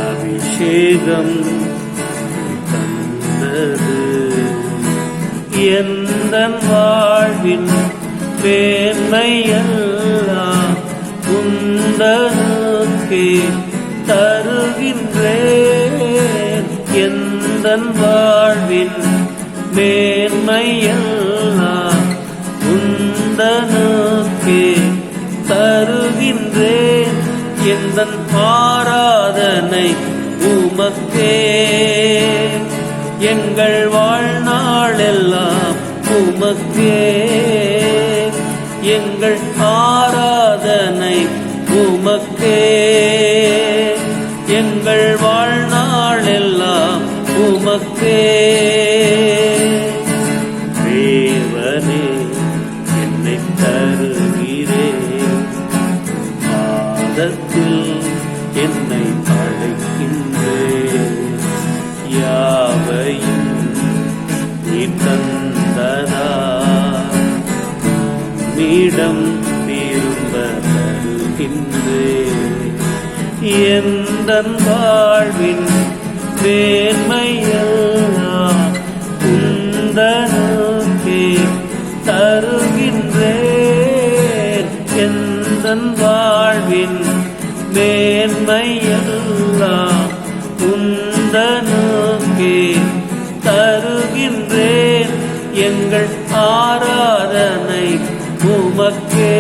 அபிஷேகம் நீ தந்தது. எந்தன் வாழ்வின் மேன்மையெல்லாம் உந்தனுக்கே தருகின்றேன். எந்தன் வாழ்வின் மேன்மையெல்லாம் உந்தனுக்கே தருகின்றேன். எந்தன் ஆராதனை உமக்கே, எங்கள் வாழ்நாளெல்லாம் உமக்கே. எங்கள் ஆராதனை உமக்கே, எங்கள் வாழ்நாளெல்லாம் உமக்கே. தேவனே, என்னை தருகிறேன், பாதத்தில் என்னை படைக்கின்றேன். யாவையும் நீ தந்ததா, உன்னிடம் திரும்ப தருகின்றேன். எந்தன் வாழ்வின் மேன்மையெல்லாம் உந்தனுக்கே தருகின்றேன். மேன்மையெல்லாம் உந்தனுக்கே தருகின்றேன். எங்கள் ஆராதனை உமக்கே,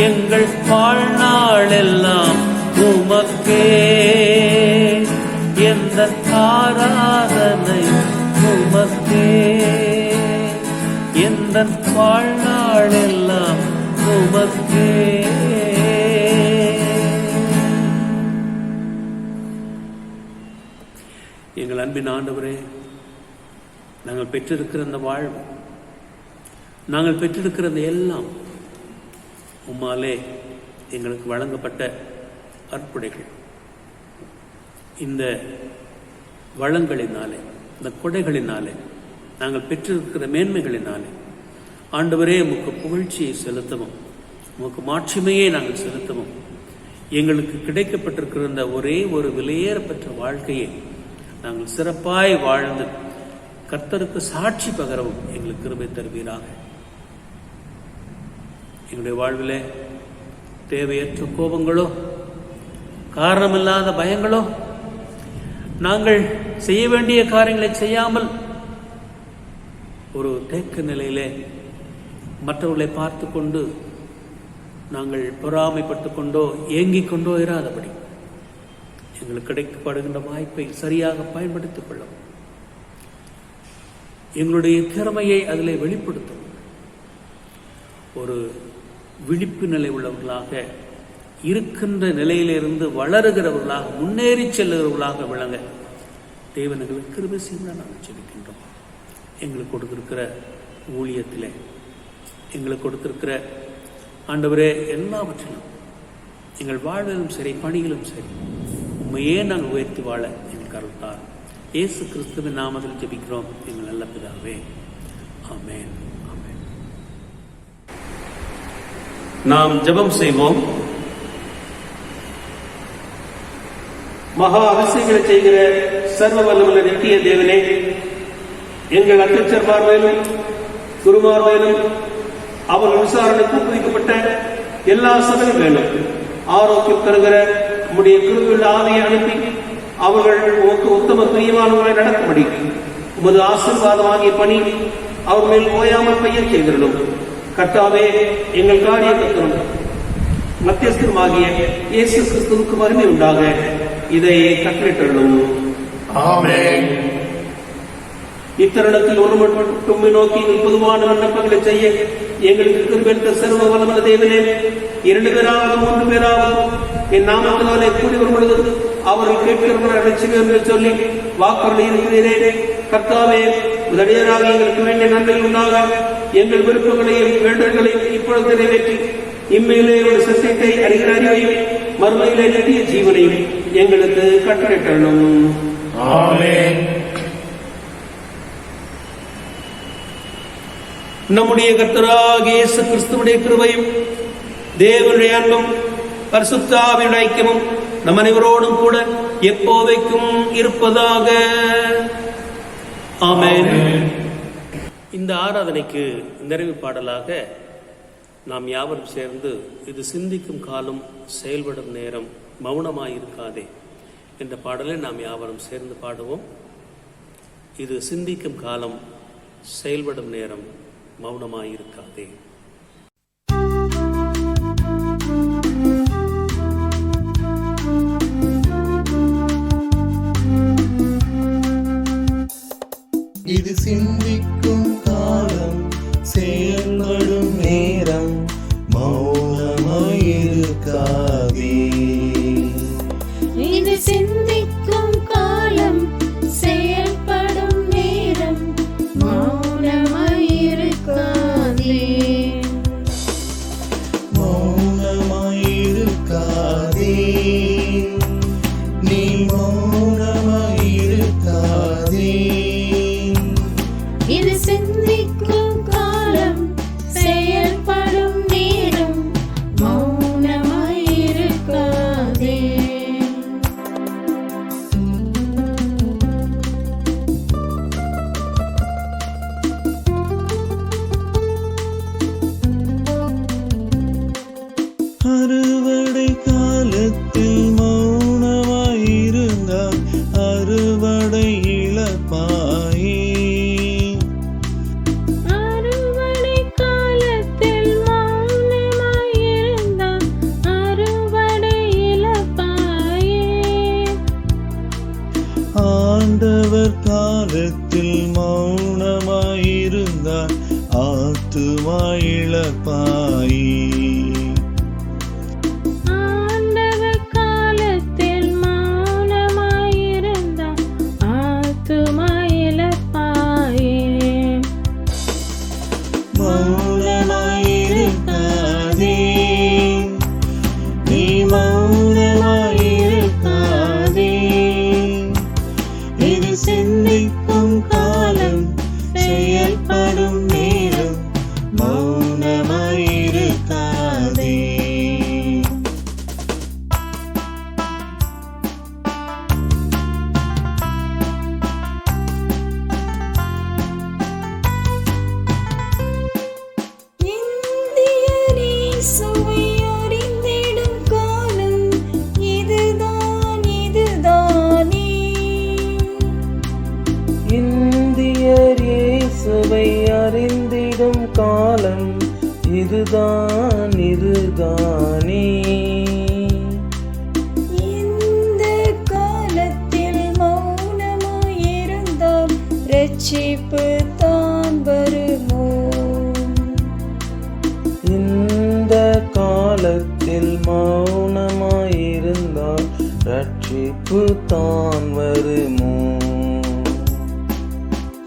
எங்கள் வாழ்நாளெல்லாம் உமக்கே. எந்த ஆராதனை உமக்கே, எந்த வாழ்நாளெல்லாம் உமக்கே. எங்கள் அன்பின் ஆண்டவரே, நாங்கள் பெற்றிருக்கிற அந்த வாழ்வு, நாங்கள் பெற்றிருக்கிற அந்த எல்லாம் உம்மாலே எங்களுக்கு வழங்கப்பட்ட அற்புடைகள். இந்த வளங்களினாலே, இந்த கொடைகளினாலே, நாங்கள் பெற்றிருக்கிற மேன்மைகளினாலே ஆண்டவரே உமக்கு புகழ்ச்சியை செலுத்தவும், உமக்கு மாட்சிமையை நாங்கள் செலுத்தவும், எங்களுக்கு கிடைக்கப்பட்டிருக்கிற இந்த ஒரே ஒரு விலையேறப்பெற்ற வாழ்க்கையை நாங்கள் சிறப்பாய் வாழ்ந்து கர்த்தருக்கு சாட்சி பகரவும் எங்களுக்கு கிருபை தருவீராக. எங்களுடைய வாழ்விலே தேவையற்ற கோபங்களோ, காரணமில்லாத பயங்களோ, நாங்கள் செய்ய வேண்டிய காரியங்களை செய்யாமல் ஒரு தேக்க நிலையிலே மற்றவர்களை பார்த்து கொண்டு நாங்கள் பொறாமைப்பட்டு கொண்டோ ஏங்கிக் கொண்டோ இராதபடி எங்களுக்கு கிடைக்கப்படுகின்ற வாய்ப்பை சரியாக பயன்படுத்திக் கொள்ளவும், எங்களுடைய திறமையை அதிலே வெளிப்படுத்தும் ஒரு விழிப்பு நிலை உள்ளவர்களாக, இருக்கின்ற நிலையிலிருந்து வளருகிறவர்களாக, முன்னேறி செல்லுகிறவர்களாக விளங்க தேவன் எங்களுக்கு கிருபை செய்ய நாங்கள் ஜெபிக்கின்றோம். எங்களுக்கு கொடுத்திருக்கிற ஊழியத்திலே, எங்களுக்கு கொடுத்திருக்கிற ஆண்டவரே எல்லாவற்றிலும், எங்கள் வாழ்விலும் சரி, பணியிலும் சரி, உண்மையே நாங்கள் உயர்த்தி வாழ எங்களுக்கு அருள்தார். இயேசு கிறிஸ்துவின் நாமத்தில் ஜெபிக்கிறோம் எங்கள் நல்ல பிதாவே. ஆமென். ஆமென். நாம் ஜெபம் செய்வோம். மகா அதிசயங்களை செய்கிற சர்வ வல்லமுள்ள நித்திய தேவனே, எங்கள் அத்தியட்சர் பார்வையிலும் குருமார்வையிலும் அவர்கள் விசாரணைக்கு ஒப்புவிக்கப்பட்ட எல்லா சபைகளிலும் ஆரோக்கியம் தருகிற உம்முடைய கிருபையுள்ள ஆவியை அனுப்பி அவர்கள் உமக்கு உத்தம பிரியமானவர்களை நடக்கும்படி உமது ஆசீர்வாதமாகிய பணி அவர் மேல் ஓயாமல் பெய்யச் செய்திருந்தோம். கர்த்தாவே, எங்கள் காரியத்திற்கும் மத்தியஸ்தருமாகிய இயேசு கிறிஸ்துவுக்கு மகிமை உண்டாக இதை கட்டளையிட்டுள்ளோம். ஆமென். இத்தருணத்தில் ஒரு மட்டும் நோக்கி பொதுவான விண்ணப்பங்களை செய்ய எங்களுக்கு கிருபைத்த சர்வ வல்லமையுள்ள தேவனே, 2 பேராவது 3 பேராவது என் நாமத்தினாலே கூடி வரும் பொழுது அவர்கள் கேட்கிறவர்கள் அழைச்சுவேன் என்று சொல்லி வாக்குறுதி இருக்கிறீரே. கர்த்தாவே, உதவியராக எங்களுக்கு வேண்டிய நன்மை உண்டாக எங்கள் விருப்பங்களையும் வேண்டுதல்களையும் இப்பொழுது நிறைவேற்றி இம்மையிலே ஒரு சத்தியத்தை அறிகிற அறிவையும் மறுமையிலே நித்திய ஜீவனையும் எங்களுக்கு கட்டளையிட்டனும். ஆமென். நம்முடைய கர்த்தராகிய இயேசு கிறிஸ்துவுடைய கிருபையும் தேவனுடைய அன்பும் பரிசுத்த ஆவியுடைய ஐக்கியமும் நம் அனைவரோடும் கூட எப்போதைக்கும் இருப்பதாக. ஆமென். இந்த ஆராதனைக்கு நிறைவு பாடலாக நாம் யாவரும் சேர்ந்து இது சிந்திக்கும் காலம் செயல்படும் நேரம் மௌனமாயிருக்காதே என்ற பாடலை நாம் யாவரும் சேர்ந்து பாடுவோம். இது சிந்திக்கும் காலம் செயல்படும் நேரம் மௌனமாயிருக்காதே. இது சிந்திக்கும் காலம் செயல்படும் நேரம் மௌனமாயிருக்காதே. இது சிந்திக்கும் காலம் செயல்படும் நேரம் மௌனமாயிருக்காதே. மௌனமாயிருக்காதே. நீ மௌனமாயிருக்காதே. இது சிந்திக்கும் காலம் செயல்படும் நேரம் மௌனமாயிருக்காதே. மௌனமாய் இழப்பாயே. ஆண்டவர் காலத்தில் மௌனமாயிருந்தால் ஆத்துமா இழப்பாயே. மௌனமாய் இருக்காதே, நீ மௌனமாய் இருக்காதே. இது சிந்திக்கும் காலம், செயல்படும் நேரம். மௌனமாய் இருக்காதே. இந்தியர் இயேசுவை அறிந்திடும் காலம் இதுதான், இதுதானே. இந்தியர் இயேசுவை அறிந்திடும் காலம் இதுதான், இதுதானே. இந்த காலத்தில் மௌனமாயிருந்தால் ரட்சிப்பு தான் வருமோ? இந்த காலத்தில் மௌனமாயிருந்தால் ரட்சிப்பு தான் வருமோ?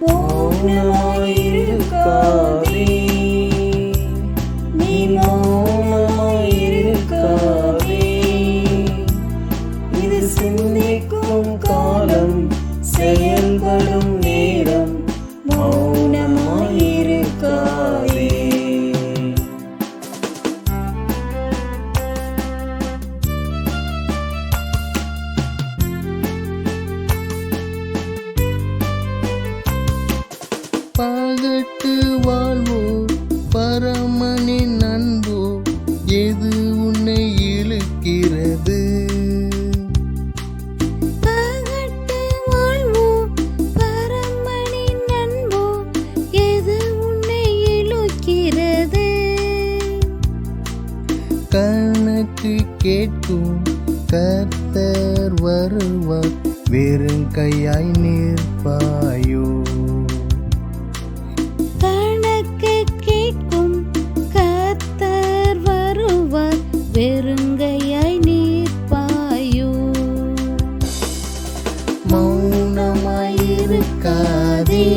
மௌனமாயிருக்காதே, நீ மௌனமாயிருக்காதே. இது சிந்திக்கும் காலம், செயல்படும் நேரம். மௌனமாயிருக்காதே. பகட்டு வாழ்வோ பரமனின் அன்போ எது உன்னை இழுக்கிறது? பகட்டு வாழ்வோ பரமனின் அன்போ எது உன்னை இழுக்கிறது? கணக்கு கேட்கும் கர்த்தர் வருவார், வெறும் கையாய் நிற்பாயோ? கணக்கு கேட்கும் கர்த்தர் வருவார், வெறுங்கையாய் நிற்பாயோ? மௌனமாயிருக்காதே,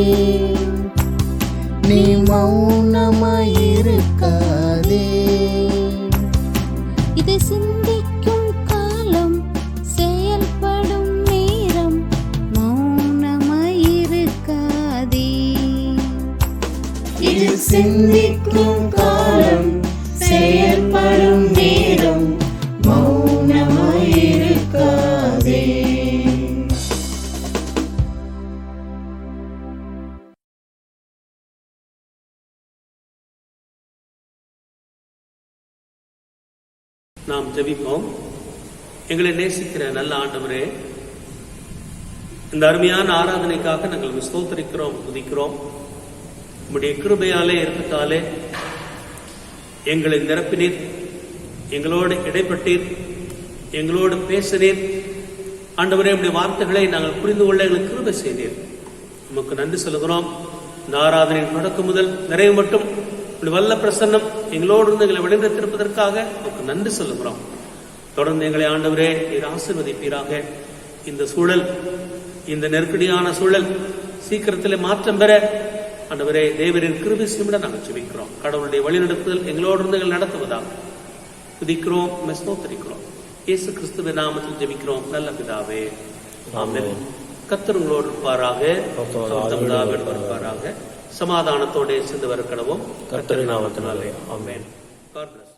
நீ மௌனமாயிருக்காதே. இது சிந்திக்கும் காலம், செயல்படும் நேரம். மௌனமாயிருக்காதே. இது சிந்திக்கும் காலம், செயல்படும் நேரம். மௌனமாயிருக்காதே. நாம் ஜெபிப்போம். எங்களை நேசிக்கிற நல்ல ஆண்டவரே, இந்த அருமையான ஆராதனைக்காக நாங்கள் ஸ்தோத்திரிக்கிறோம், துதிக்கிறோம். உம்முடைய கிருபையாலே இருக்கத்தாலே எங்களை நிரப்பினீர், எங்களோடு இடைப்பட்டீர், எங்களோடு பேசினீர். ஆண்டவரே, உம்முடைய வார்த்தைகளை நாங்கள் புரிந்து கொள்ள எங்களுக்கு கிருபை செய்தீர். நமக்கு நன்றி சொல்லுகிறோம். இந்த ஆராதனையின் தொடக்கம் முதல் நிறைவு மட்டும் உம்முடைய வல்ல பிரசன்னம் எங்களோடு இருந்து எங்களை வழிநடத்திருப்பதற்காக நமக்கு நன்றி சொல்லுகிறோம். தொடர்ந்து எங்களை ஆண்டவரே நீர் ஆசீர்வதிப்பீராக. இந்த சூழல், இந்த நெருக்கடியான சூழல் சீக்கிரத்திலே மாற்றம் பெற ஆண்டவரே தேவரின் கிருபை செய்யும்படி நாங்கள் ஜெபிக்கிறோம். கடவுளுடைய வழிநடத்துதல் எங்களோடு இருந்து எங்கள் நடத்துவதாக துதிக்கிறோம், ஸ்தோத்திரிக்கிறோம். இயேசு கிறிஸ்துவின் நாமத்தில் ஜெபிக்கிறோம் நல்ல பிதாவே, ஆமென். கர்த்தர் உங்களோடு இருப்பாராக, இருப்பாராக. சமாதானத்தோடு சென்று வர கடவும் கர்த்தரின் நாமத்தினாலே, ஆமென். God bless.